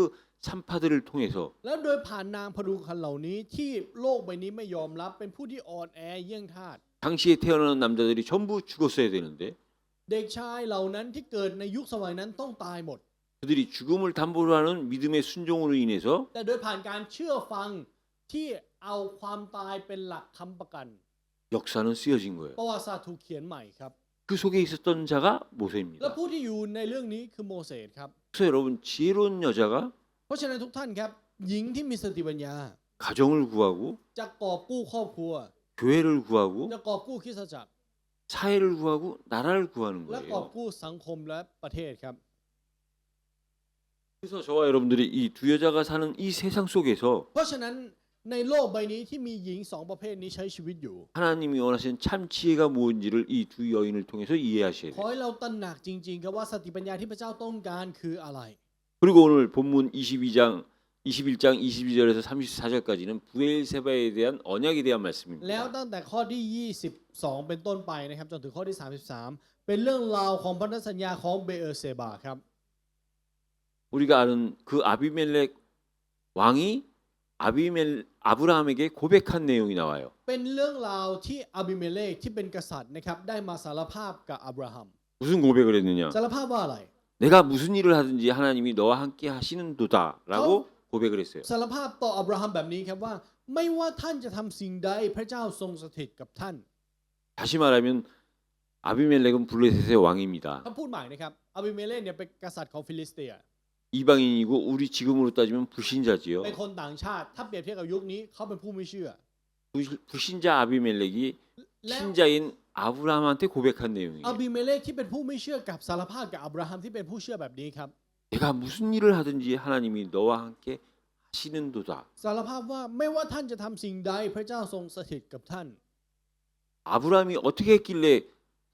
산파들을 통해서 แล้วโดยผ่านนางพดุงคันเหล่านี้ที่โลกใบนี้ไม่ยอมรับเป็นผู้ที่อ่อนแอเยี่ยงทาส 당시에 태어나는 남자들이 전부 죽었어야 되는데 เด็กชายเหล่านั้นที่เกิดในยุคสมัยนั้นต้องตายหมด 그들이 죽음을 담보로 하는 믿음의 순종으로 인해서 แต่โดยผ่านการเชื่อฟังที่เอาความตายเป็นหลักค้ำประกัน 역사는 쓰여진 거예요. ประวัติศาสตร์ถูกเขียนใหม่ครับ 그 속에 있었던 자가 และ 모세입니다. ผู้ที่อยู่ในเรื่องนี้คือโมเสสครับ 그래서 여러분 지혜로운 여자가 เพราะฉะนั้นทุกท่านครับหญิงที่มีสติปัญญา 가정을 구하고 จะกอบกู้ครอบครัว 교회를 구하고 จะกอบกู้คริสตจักร 사회를 구하고 나라를 구하는 และกอบ 거예요. กู้สังคมและประเทศครับ 그래서 저와 여러분들이 이 두 여자가 사는 이 세상 속에서 เพราะฉะนั้นในโลกใบนี้ที่มีหญิงสองประเภทนี้ใช้ชีวิตอยู่ 하나님이 원하시는 참 지혜가 무엇인지를 이 두 여인을 통해서 이해하셔야 ขอ 돼요. ให้เราตระหนักจริงๆครับว่าสติปัญญาที่พระเจ้าต้องการคืออะไร 그리고 오늘 본문 21장 22절에서 34절까지는 부엘세바에 대한 언약에 대한 แล้ว 말씀입니다. ตั้งแต่ข้อที่ 22 เป็นต้นไปนะครับจนถึงข้อที่ 33 เป็นเรื่องราวของพันธสัญญาของเบเอร์เซบาครับ 우리가 아는 그 아비멜렉 왕이 아브라함에게 고백한 내용이 나와요. เป็นเรื่องราวที่อาบิเมเลกที่เป็นกษัตริย์นะครับได้มาสารภาพกับอับราฮัม 무슨 고백을 했느냐? สารภาพว่าอะไร 내가 무슨 일을 하든지 하나님이 너와 함께 하시는도다라고 고백을 했어요. สารภาพต่ออับราฮัมแบบนี้ครับว่าไม่ว่าท่านจะทำสิ่งใดพระเจ้าทรงสถิตกับท่าน 다시 말하면 아비멜렉은 블레셋의 왕입니다. ถ้าพูดใหม่นะครับอาบิเมเลกเนี่ยเป็นกษัตริย์ของฟิลิสเตีย 이방인이고 우리 지금으로 따지면 불신자지요. เป็นคนต่างชาติถ้าเปรียบเทียบกับยุคนี้เขาเป็นผู้ไม่เชื่อ 불신자 아비멜렉이 แล้ว 신자인 아브라함한테 고백한 อา 내용이에요. บิเมเลกที่เป็นผู้ไม่เชื่อกับสารภาพกับอับราฮัมที่เป็นผู้เชื่อแบบนี้ครับ 내가 무슨 일을 하든지 하나님이 너와 함께 하시는도다. สารภาพว่าไม่ว่าท่านจะทำสิ่งใดพระเจ้าทรงสถิตกับท่าน 아브라함이 어떻게 했길래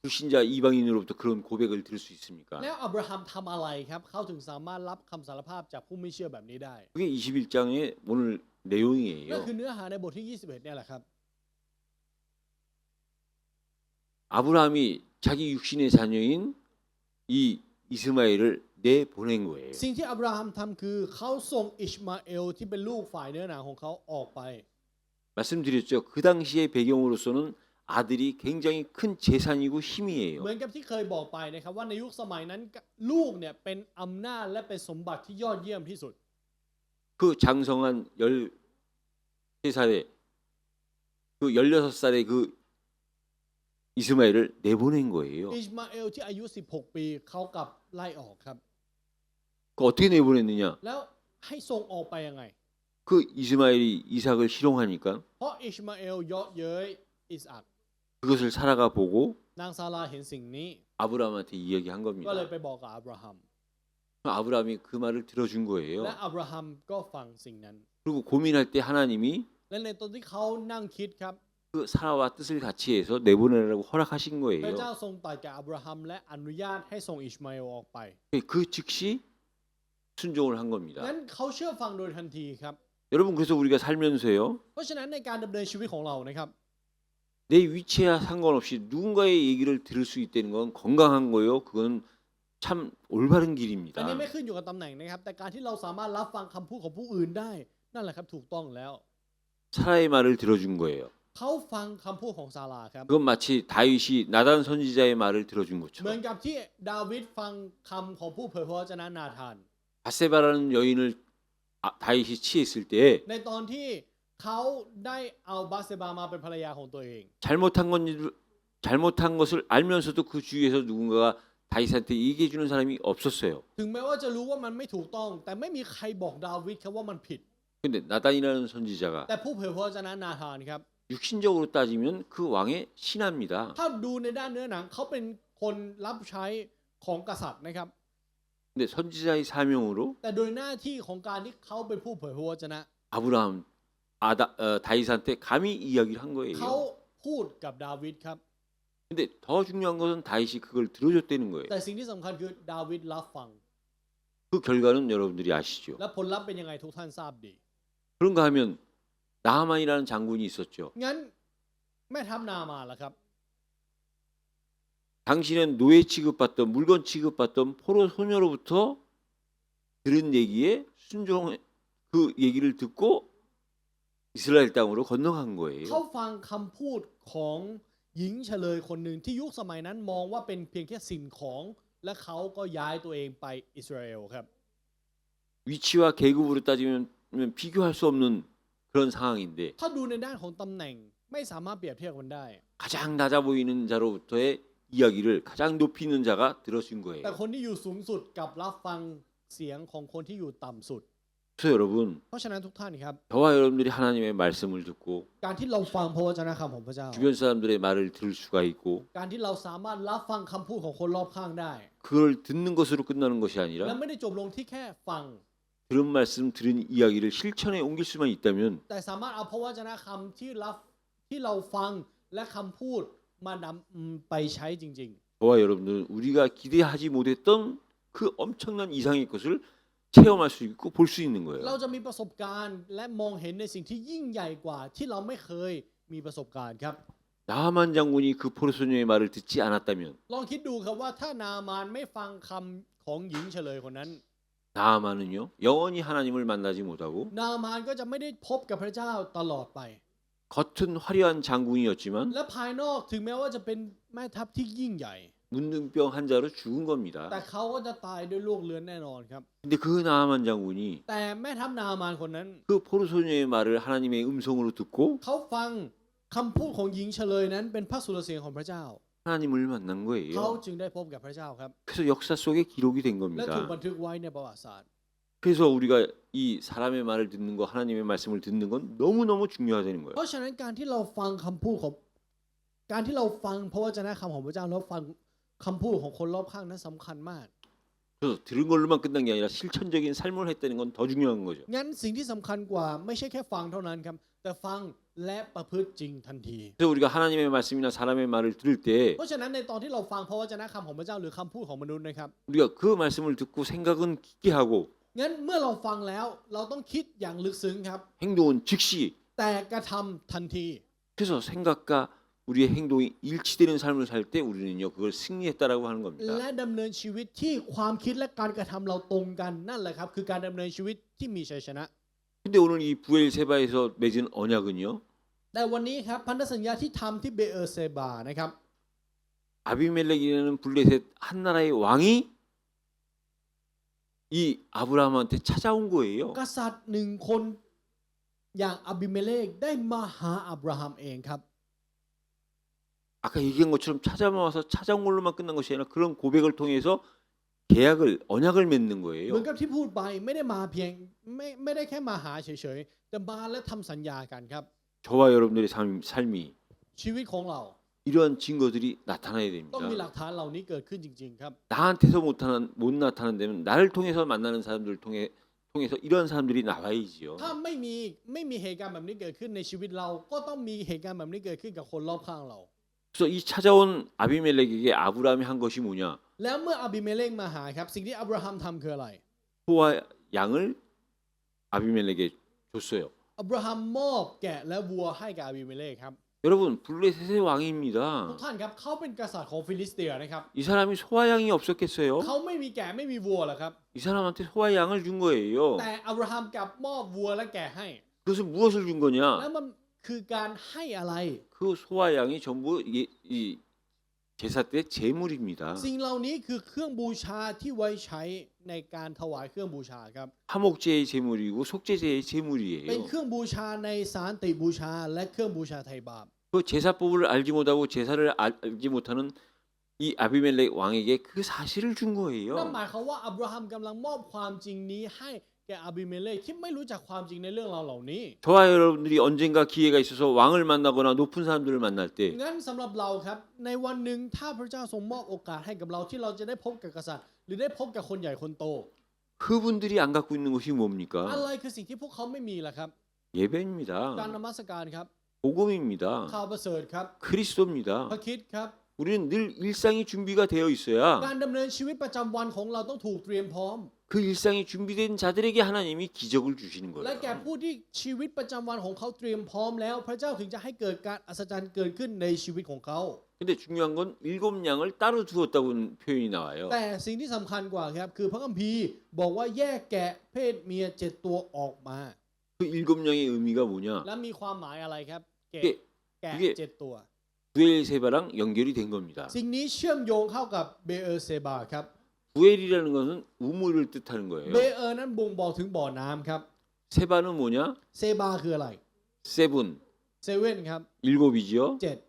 불신자 이방인으로부터 그런 고백을 들을 수 있습니까? แล้วอับราฮัมทำอะไรครับเขาถึงสามารถรับคำสารภาพจากผู้ไม่เชื่อแบบนี้ได้ 그게 21장의 오늘 นั่น 내용이에요. คือเนื้อหาในบทที่ 21เนี่ยแหละครับ 아브라함이 자기 육신의 자녀인 이 이스마엘을 내보낸 거예요. สิ่งที่อับราฮัมทำคือเขาส่งอิชมาเอลที่เป็นลูกฝ่ายเนื้อหนังของเขาออกไป 말씀드렸죠. 그 당시의 배경으로서는 아들이 굉장히 큰 재산이고 เหมื 힘이에요. อนกับที่เคยบอกไปนะครับว่าในยุคสมัยนั้นลูกเนี่ยเป็นอำนาจและเป็นสมบัติที่ยอดเยี่ยมที่สุด 그 장성한 13살에 그 16살의 그 이스마엘을 내보낸 거예요. อิชมาเอลที่อายุ 16 ปีเขากลับไล่ออกครับ 그 어떻게 내보냈느냐? แล้วให้ส่งออกไปยังไง 그 이스마엘이 이삭을 희롱하니까 เพราะอิชมาเอลเยาะเย้ยอิสอัค 그것을 사라가 보고 นางซาราเห็นสิ่งนี้ 아브라함한테 이야기한 ก็เลย 겁니다. ไปบอกกับอับราฮัม 아브라함이 그 말을 들어준 และ 거예요. อับราฮัมก็ฟังสิ่งนั้น 그리고 고민할 때 하나님이 และในตอนที่เขานั่งคิดครับ 그 사라와 뜻을 같이 해서 내보내라고 허락하신 พระเจ้า 거예요. ทรงตรัสกับอับราฮัมและอนุญาตให้ส่งอิชมาเอลออกไป 그 즉시 순종을 한 งั้ 겁니다. นเขาเชื่อฟังโดยทันทีครับ 여러분 그래서 우리가 살면서요. เพราะฉะนั้นในการดำเนินชีวิตของเรานะครับ 내 위치와 상관없이 누군가의 얘기를 들을 수 있다는 건 건강한 거예요. 그건 참 올바른 อัน 길입니다. นี้ไม่ขึ้นอยู่กับตำแหน่งนะครับ แต่การที่เราสามารถรับฟังคำพูดของผู้อื่นได้ นั่นแหละครับถูกต้องแล้ว 사라의 말을 들어준 거예요. เขาฟังคำพูดของซาราครับ 그건 마치 다윗이 나단 선지자의 말을 들어준 เหมือน 것처럼 กับที่ดาวิดฟังคำของผู้เผยพระวจนะนาธาน 바세바라는 여인을 다윗이 취했을 때 ในตอนที่เขาได้เอาบาเซบามาเป็นภรรยาของตัวเอง 잘못한 것을 알면서도 그 주위에서 누군가가 다윗한테 얘기해 주는 사람이 없었어요. ถึงแม้ว่าจะรู้ว่ามันไม่ถูกต้อง แต่ไม่มีใครบอกดาวิดครับว่ามันผิด 근데 나단이라는 선지자가 แต่ผู้เผยพระวจนะนาธานครับ 육신적으로 따지면 그 왕의 신하입니다. ถ้าดูในด้านเนื้อหนังเขาเป็นคนรับใช้ของกษัตริย์นะครับ 근데 선지자의 사명으로 แต่โดยหน้าที่ของการที่เขาเป็นผู้เผยพระวจนะ 아브라함 다윗한테 감히 이야기를 한 เขา 거예요. พูดกับดาวิดครับ 근데 더 중요한 것은 다윗이 그걸 들어줬다는 거예요. แต่สิ่งที่สำคัญคือดาวิดรับฟัง 그 결과는 여러분들이 아시죠. และผลลัพธ์เป็นยังไงทุกท่านทราบดี 그런가 하면 나하만이라는 장군이 있었죠. งั้นแม่ทัพนามาแล้วครับ 당신은 노예 취급받던 물건 취급받던 포로 소녀로부터 들은 얘기에 순종 그 얘기를 듣고 이스라엘 땅으로 건너간 เขา 거예요. ฟังคำพูดของหญิงเฉลยคนหนึ่งที่ยุคสมัยนั้นมองว่าเป็นเพียงแค่สิ่งของ และเขาก็ย้ายตัวเองไปอิสราเอลครับ 위치와 계급으로 따지면 비교할 수 없는 그런 상황인데 ถ้าดูในด้านของตำแหน่งไม่สามารถเปรียบเทียบกันได้ 가장 낮아 보이는 자로부터의 이야기를 가장 높이 있는 자가 들어준 แต่ 거예요. คนที่อยู่สูงสุดกับรับฟังเสียงของคนที่อยู่ต่ำสุด 그래서 여러분 เพราะฉะนั้นทุกท่านครับ 저와 여러분들이 하나님의 말씀을 듣고 การที่เราฟังพระวจนะคำของพระเจ้า 주변 사람들의 말을 들을 수가 있고 การที่เราสามารถรับฟังคำพูดของคนรอบข้างได้ 그걸 듣는 것으로 끝나는 것이 และ 아니라 ไม่ได้จบลงที่แค่ฟัง 들은 말씀 들은 이야기를 실천에 옮길 수만 있다면 แต่สามารถเอาพระวจนะคำที่เราฟังและคำพูดมานำไปใช้จริง 저와 여러분들은 우리가 기대하지 못했던 그 엄청난 이상의 것을 체험할 수 있고 볼 수 있는 ๆ 거예요. เราจะมีประสบการณ์และมองเห็นในสิ่งที่ยิ่งใหญ่กว่าที่เราไม่เคยมีประสบการณ์ครับ 나하만 장군이 그 포로소녀의 말을 듣지 않았다면 ลองคิดดูครับว่าถ้านามานไม่ฟังคำของหญิงเฉลยคนนั้น 나하만은요 영원히 하나님을 만나지 못하고 นามานก็จะไม่ได้พบกับพระเจ้าตลอดไป 겉은 화려한 장군이었지만 และภายนอกถึงแม้ว่าจะเป็นแม่ทัพที่ยิ่งใหญ่ 문둥병 환자로 죽은 แต่ 겁니다. เขาก็จะตายด้วยโรคเรื้อนแน่นอนครับ 근데 그 나하만 장군이 แต่แม่ทัพนามานคนนั้น 그 포로소녀의 말을 하나님의 음성으로 듣고 เขาฟังคำพูดของหญิงเฉลยนั้นเป็นพระสุรเสียงของพระเจ้า 하나님을 만난 เขา 거예요. จึงได้พบกับพระเจ้าครับ 그래서 역사 속에 기록이 된 และถูก 겁니다. บันทึกไว้ในประวัติศาสตร์ 그래서 우리가 이 사람의 말을 듣는 거 하나님의 말씀을 듣는 건 너무너무 중요하다는 เพ 거예요. ราะฉะนั้นการที่เราฟังคำพูดของการที่เราฟังพระวจนะคำของพระเจ้าแล้วฟังคำพูดของคนรอบข้างนั้นสำคัญมาก 그래서 들은 걸로만 끝난 게 아니라 실천적인 삶을 했다는 건 더 중요한 거죠. งั้นสิ่งที่สำคัญกว่าไม่ใช่แค่ฟังเท่านั้นครับแต่ฟังและประพฤติจริงทันที 그래서 우리가 하나님의 말씀이나 사람의 말을 들을 때 เพราะฉะนั้นในตอนที่เราฟังพระวจนะคำของพระเจ้าหรือคำพูดของมนุษย์นะครับ 우리가 그 말씀을 듣고 생각은 깊게 하고 งั้นเมื่อเราฟังแล้วเราต้องคิดอย่างลึกซึ้งครับ 행동은 즉시 แต่กระทำทันที 그래서 생각과 우리의 행동이 일치되는 삶을 살 때 우리는요 그걸 승리했다라고 하는 겁니다. และดำเนินชีวิตที่ความคิดและการกระทำเราตรงกันนั่นแหละครับคือการดำเนินชีวิตที่มีชัยชนะ 근데 오늘 이 부엘세바에서 맺은 언약은요 แต่วันนี้ครับพันธสัญญาที่ทำที่เบเออร์เซบานะครับ 아비멜렉이라는 블레셋 한 나라의 왕이 이 아브라함한테 찾아온 거예요. กษัตริย์หนึ่งคนอย่างอบิเมเลกได้มาหาอับราฮัมเองครับ 아까 얘기한 것처럼 찾아와서 찾아온 걸로만 끝난 것이 아니라 그런 고백을 통해서 계약을 언약을 맺는 เหมือน 거예요. กับที่พูดไปไม่ได้มาเพียงไม่ได้แค่มาหาเฉยๆแต่มาและทำสัญญากันครับ 저와 여러분들의 삶이 ชีวิตของเรา 이러한 증거들이 나타나야 ต้องมีหลั 됩니다. กฐานเหล่านี้เกิดขึ้นจริงๆครับ 나한테서 못 나타난다면 나를 통해서 만나는 사람들을 통해서 이런 사람들이 나와야지요. ถ้าไม่มีเหตุการณ์แบบนี้เกิดขึ้นในชีวิตเราก็ต้องมีเหตุการณ์แบบนี้เกิดขึ้นกับคนรอบข้างเรา 그래서 이 찾아온 아비멜렉에게 아브라함이 한 것이 뭐냐? แล้วเมื่ออบิเมเลกมาหาครับสิ่งที่อับราฮัมทำคืออะไร 소와 양을 아비멜렉에게 줬어요. อับราฮัมมอบแกะและวัวให้กับอบิเมเลกครับ 여러분 블레셋의 ทุก 왕입니다. ท่านครับเขาเป็นกษัตริย์ของฟิลิสเตียนะครับ 이 사람이 소와 양이 없었겠어요? เขาไม่มีแกะไม่มีวัวหรอกครับ 이 사람한테 소와 양을 준 거예요. แต่อับราฮัมกลับมอบวัวและแกะให้ 그것은 무엇을 준 แล้ว 거냐? มันคือการให้อะไร 그 소와 양이 전부 이 제사 때 제물입니다. สิ่งเหล่านี้คือเครื่องบูชาที่ไว้ใช้ในการถวายเครื่องบูชาครับ 화목제의 제물이고 속죄제의 เป็น 제물이에요. เครื่องบูชาในสานติบูชาและเครื่องบูชาไถ่บาป 그 제사법을 알지 못하고 제사를 알지 못하는 이 아비멜렉 왕에게 그 사실을 준 นั่น 거예요. หมายความว่าอับราฮัมกำลังมอบความจริงนี้ให้แก่อบิเมเลกที่ไม่รู้จักความจริงในเรื่องราวเหล่านี้ 저와 여러분들이 언젠가 기회가 있어서 왕을 만나거나 높은 사람들을 만날 때 งั้นสำหรับเราครับในวันหนึ่งถ้าพระเจ้าทรงมอบโอกาสให้กับเราที่เราจะได้พบกับกษัตริย์ หรือได้พบกับคนใหญ่คนโต 그분들이 안 갖고 있는 것이 อะ 뭡니까? ไรคือสิ่งที่พวกเขาไม่มีล่ะครับ 예배입니다. การนมัสการครับ 복음입니다. ข่าวประเสริฐครับ 그리스도입니다. พระคริสต์ครับ 우리는 늘 일상이 준비가 되어 กา 있어야 รดำเนินชีวิตประจำวันของเราต้องถูกเตรียมพร้อม 그 일상이 준비된 자들에게 하나님이 기적을 주시는 และ 거예요. แก่ผู้ที่ชีวิตประจำวันของเขาเตรียมพร้อมแล้ว พระเจ้าถึงจะให้เกิดการอัศจรรย์เกิดขึ้นในชีวิตของเขา 근데 중요한 건 7양을 따로 두었다고 표현이 나와요. แต่สิ่งที่สำคัญกว่าครับคือพระคัมภีร์บอกว่าแยกแกะเพศเมีย7ตัวออกมา 그 7양의 의미가 뭐냐? และมีความหมายอะไรครับแกะ 이게 แกะ 이게 7ตัว 부엘세바랑 연결이 된 겁니다. สิ่งนี้เชื่อมโยงเข้ากับเบเออร์เซบาครับ 부엘이라는 것은 우물을 뜻하는 เบ 거예요. เออร์นั้นบ่งบอกถึงบ่อน้ำครับ 세바는 뭐냐? เซบาคืออะไร 세븐 เซเว่นครับ 7이지요. 7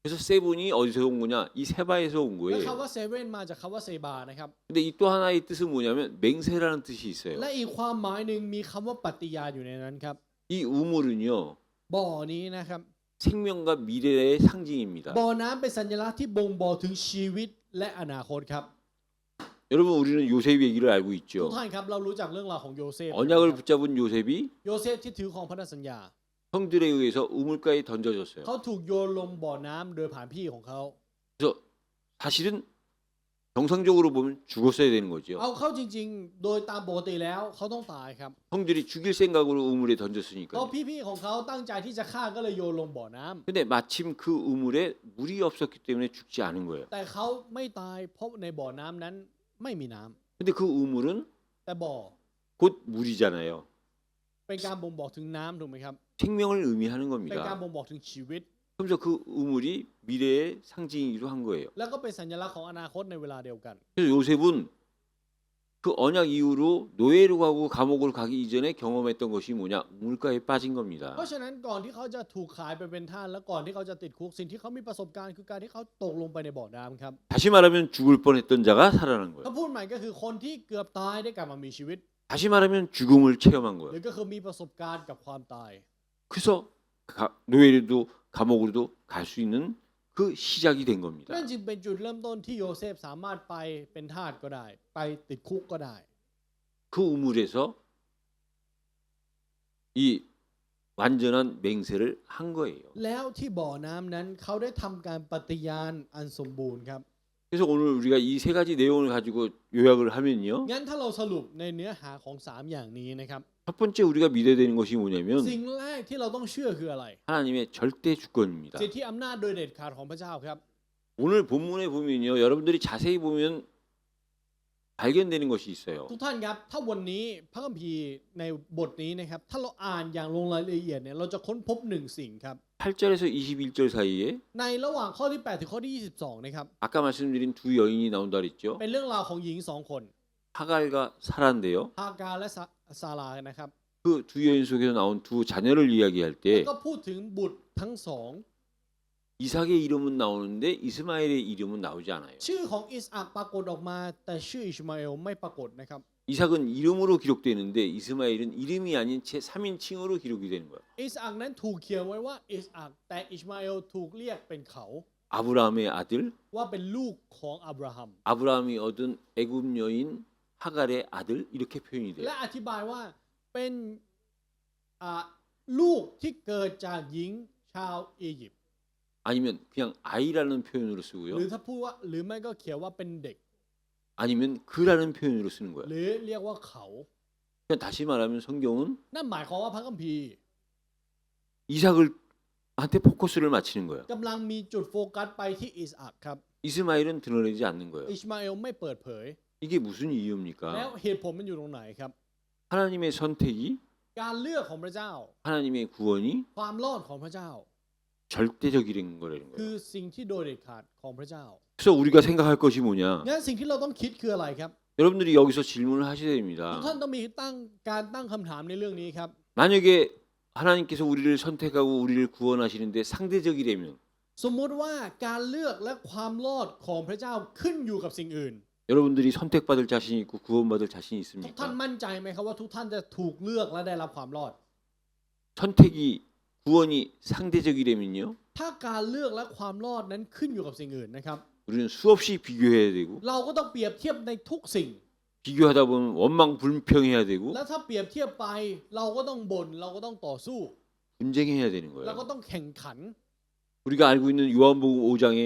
그래서 세븐이 어디서 온 거냐? 이 세바에서 온 และ 거예요. คำว่าเซ븐มาจากคำว่าเซบานะครับ 근데 이 또 하나의 뜻은 뭐냐면 맹세라는 뜻이 있어요. และอีกความหมายหนึ่งมีคำว่าปฏิญาณอยู่ในนั้นครับ 이 우물은요 บ่อนี้นะครับ 생명과 미래의 상징입니다. บ่อน้ำเป็นสัญลักษณ์ที่บ่งบอกถึงชีวิตและอนาคตครับ 여러분 우리는 요셉 얘기를 알고 ทุก 있죠. ท่านครับเรารู้จักเรื่องราวของโยเซฟ 언약을 붙잡은 요셉이 โยเซฟที่ถือของพันธสัญญา 형들에 의해서 우물가에 던져졌어요. เขาถูกโยนลงบ่อน้ำโดยผ่านพี่ของเขา 그래서 사실은 정상적으로 보면 죽었어야 되는 거죠. เอาเข้าจริงๆ โดยตามปกติแล้วเขาต้องตายครับ 형들이 죽일 생각으로 우물에 เพราะ 던졌으니까요. พี่ๆของเขาตั้งใจที่จะฆ่าก็เลยโยนลงบ่อน้ำ 근데 마침 그 우물에 물이 없었기 때문에 죽지 않은 거예요. แต่เขาไม่ตายเพราะในบ่อน้ำนั้นไม่มีน้ำ 근데 그 우물은 แต่บ่อ 곧 물이잖아요. เป็นการบ่งบอกถึงน้ำถูกไหมครับ 생명을 의미하는 เป็นการ 겁니다. บ่งบอกถึงชีวิต 그래서 그 우물이 미래의 상징이기도 한 거예요. แล้วก็เป็นสัญลักษณ์ของอนาคตในเวลาเดียวกัน 그래서 요셉은 그 언약 이후로 노예로 가고 감옥을 가기 이전에 경험했던 것이 뭐냐? 우물가에 빠진 เพ 겁니다. ราะฉะนั้นก่อนที่เขาจะถูกขายไปเป็นทาสและก่อนที่เขาจะติดคุกสิ่งที่เขามีประสบการณ์คือการที่เขาตกลงไปในบ่อน้ำครับ 다시 말하면 죽을 뻔했던 자가 살아난 ถ้า 거예요. พูดใหม่ก็คือคนที่เกือบตายได้กลับมามีชีวิต 다시 말하면 죽음을 체험한 ห 거예요. รือก็คือมีประสบการณ์กับความตาย 그래서 노예로도 감옥으로도 갈 수 있는 그 시작이 된 겁니다. นั่นจึงเป็นจุดเริ่มต้นที่โยเซฟสามารถไปเป็นทาสก็ได้ ไปติดคุกก็ได้ 그 우물에서 이 완전한 맹세를 한 거예요. แล้วที่บ่อน้ำนั้นเขาได้ทำการปฏิญาณอันสมบูรณ์ครับ 그래서 오늘 우리가 이 세 가지 내용을 가지고 요약을 하면요. งั้นถ้าเราสรุปในเนื้อหาของ3อย่างนี้นะครับ 첫 번째 우리가 믿어야 되는 것이 뭐냐면 สิ่งแรกที่เราต้องเชื่อคืออะไร 하나님의 절대 주권입니다. สิทธิอำนาจโดยเด็ดขาดของพระเจ้าครับ 오늘 본문에 보면요. 여러분들이 자세히 보면 발견되는 것이 있어요. ทุกท่านครับถ้าวันนี้พระคัมภีร์ในบทนี้นะครับถ้าเราอ่านอย่างลงรายละเอียดเนี่ยเราจะค้นพบหนึ่งสิ่งครับ 8절에서 21절 사이에 ในระหว่างข้อที่ 8 ถึงข้อที่ 22 นะครับ 아까 말씀드린 두 여인이 나온다 그랬죠. เป็นเรื่องราวของหญิงสองคน 하갈과 사라인데요. ฮากาและซารานะครับ 그 두 여인 속에서 나온 두 자녀를 이야기할 แล้ว 때 ก็พูดถึงบุตรทั้งสอง 이삭의 이름은 나오는데 이스마엘의 이름은 나오지 않아요. ชื่อของอิสอัคปรากฏออกมาแต่ชื่ออิชมาเอลไม่ปรากฏนะครับ 이삭은 이름으로 기록되는데 이스마엘은 이름이 아닌 제 3인칭으로 기록이 되는 거예요. อิสอัคนั้นถูกเขียนไว้ว่าอิสอัคแต่อิชมาเอลถูกเรียกเป็นเขา 아브라함의 아들, ว่าเป็นลูกของอับราฮัม 아브라함이 얻은 애굽 여인 하갈의 아들 이렇게 표현이 돼요. และอธิบายว่าเป็นลูกที่เกิดจากหญิงชาวอียิปต์ 아니면 그냥 아이라는 표현으로 หรือ 쓰고요. ถ้าพูดว่าหรือไม่ก็เขียนว่าเป็นเด็ก 아니면 그라는 표현으로 쓰는 거예요. หรือเรียกว่าเขา 그냥 다시 말하면 성경은 นั่นหมายความว่าพระคัมภีร์ 이삭을 한테 포커스를 맞추는 거예요. กำลังมีจุดโฟกัสไปที่อิสอัคครับ 이스마엘은 드러내지 않는 거예요. อิชมาเอลไม่เปิดเผย 이게 무슨 แล้ว 이유입니까? เหตุผลมันอยู่ตรงไหนครับ 하나님의 선택이 การเลือกของพระเจ้า 하나님의 구원이 ความรอดของพระเจ้า 절대적인 거라는 คือ 거예요. สิ่งที่โดยเด็ดขาดของพระเจ้า 그래서 우리가 생각할 것이 뭐냐? งั้นสิ่งที่เราต้องคิดคืออะไรครับ 여러분들이 여기서 질문을 하셔야 ทุก 됩니다. ท่านต้องมีการตั้งคำถามในเรื่องนี้ครับ 만약에 하나님께서 우리를 선택하고 우리를 구원하시는데 상대적이라면 สมมุติว่าการเลือกและความรอดของพระเจ้าขึ้นอยู่กับสิ่งอื่น 여러분들이 선택받을 자신이 있고 구원받을 자신이 ทุกท่าน 있습니까? มั่นใจไหมครับว่าทุกท่านจะถูกเลือกและได้รับความรอด 선택이 구원이 상대적이라면요. ถ้าการเลือกและความรอดนั้นขึ้นอยู่กับสิ่งอื่นนะครับ 우리는 수없이 비교해야 되고 เราก็ต้องเปรียบเทียบในทุกสิ่ง 비교하다 보면 원망 불평해야 되고 และถ้าเปรียบเทียบไปเราก็ต้องบ่นเราก็ต้องต่อสู้ 분쟁해야 되는 เราก็ 거예요. ต้องแข่งขัน 우리가 알고 있는 요한복음 5장에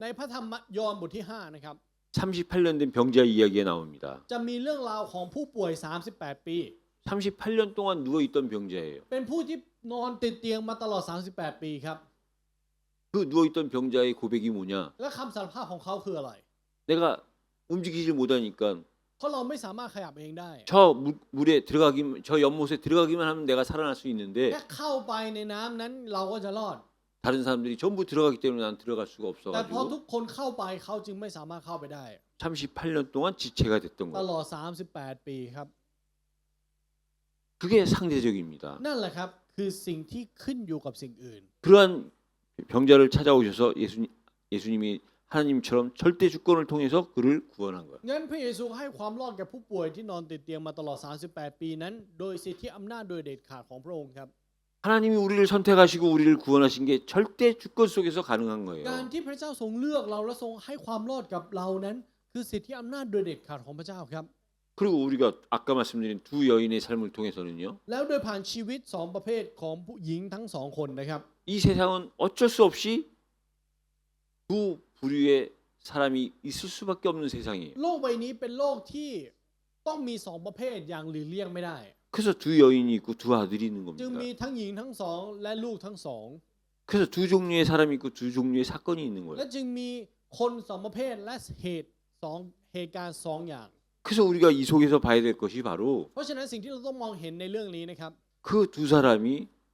ในพระธรรมยอห์นบทที่ 5 นะครับ 38년 된 병자 이야기가 나옵니다. จะมีเรื่องราวของผู้ป่วย 38 ปี 38년 동안 누워 있던 병자예요. เป็นผู้ที่นอนติดเตียงมาตลอด 38 ปีครับ 그 누워 있던 병자의 고백이 뭐냐? และคำสารภาพของเขาคืออะไร 내가 움직이질 못하니까 เพราะเราไม่สามารถขยับเองได้ 저 물에 들어가기 저 연못에 들어가기만 하면 내가 살아날 수 있는데 แค่เข้าไปในน้ำนั้นเราก็จะรอด 다른 사람들이 전부 들어가기 때문에 난 들어갈 수가 แต่พอทุ 없어가지고 กคนเข้าไปเขาจึงไม่สามารถเข้าไปได้ 38년 동안 지체가 됐던 ต 거예요. ลอด 38 ปีครับ 그게 상대적입니다. นั่นแหละครับคือสิ่งที่ขึ้นอยู่กับสิ่งอื่น 그러한 병자를 찾아오셔서 예수님이 하나님처럼 절대 주권을 통해서 그를 구원한 거예요. งั้นพระเยซูให้ความรอดแก่ผู้ป่วยที่นอนติดเตียงมาตลอด 38 ปีนั้น โดยสิทธิอำนาจโดยเด็ดขาดของพระองค์ครับ 하나님이 우리를 선택하시고 우리를 구원하신 게 절대 주권 속에서 가능한 거예요. การที่พระเจ้าทรงเลือกเราและทรงให้ความรอดกับเรานั้น คือสิทธิอำนาจโดยเด็ดขาดของพระเจ้าครับ 그리고 우리가 아까 말씀드린 두 여인의 삶을 통해서는요. แล้วโดยผ่านชีวิตสองประเภทของผู้หญิงทั้งสองคนนะครับ 이 세상은 어쩔 수 없이 두 부류의 사람이 있을 수밖에 없는 세상이에요. โลกใบนี้เป็นโลกที่ต้องมีสองประเภทอย่างหลีกเลี่ยงไม่ได้ 그래서 두 여인이 있고 두 아들이 있는 จึง 겁니다. มีทั้งหญิงทั้งสองและลูกทั้งสอง 그래서 두 종류의 사람이 있고 두 종류의 사건이 있는 และ 거예요. จึงมีคนสองประเภทและเหตุการณ์สองอย่าง 그래서 우리가 이 속에서 봐야 될 것이 바로 เพราะฉะนั้นสิ่งที่เราต้องมองเห็นในเรื่องนี้นะครับ 그 두 사람이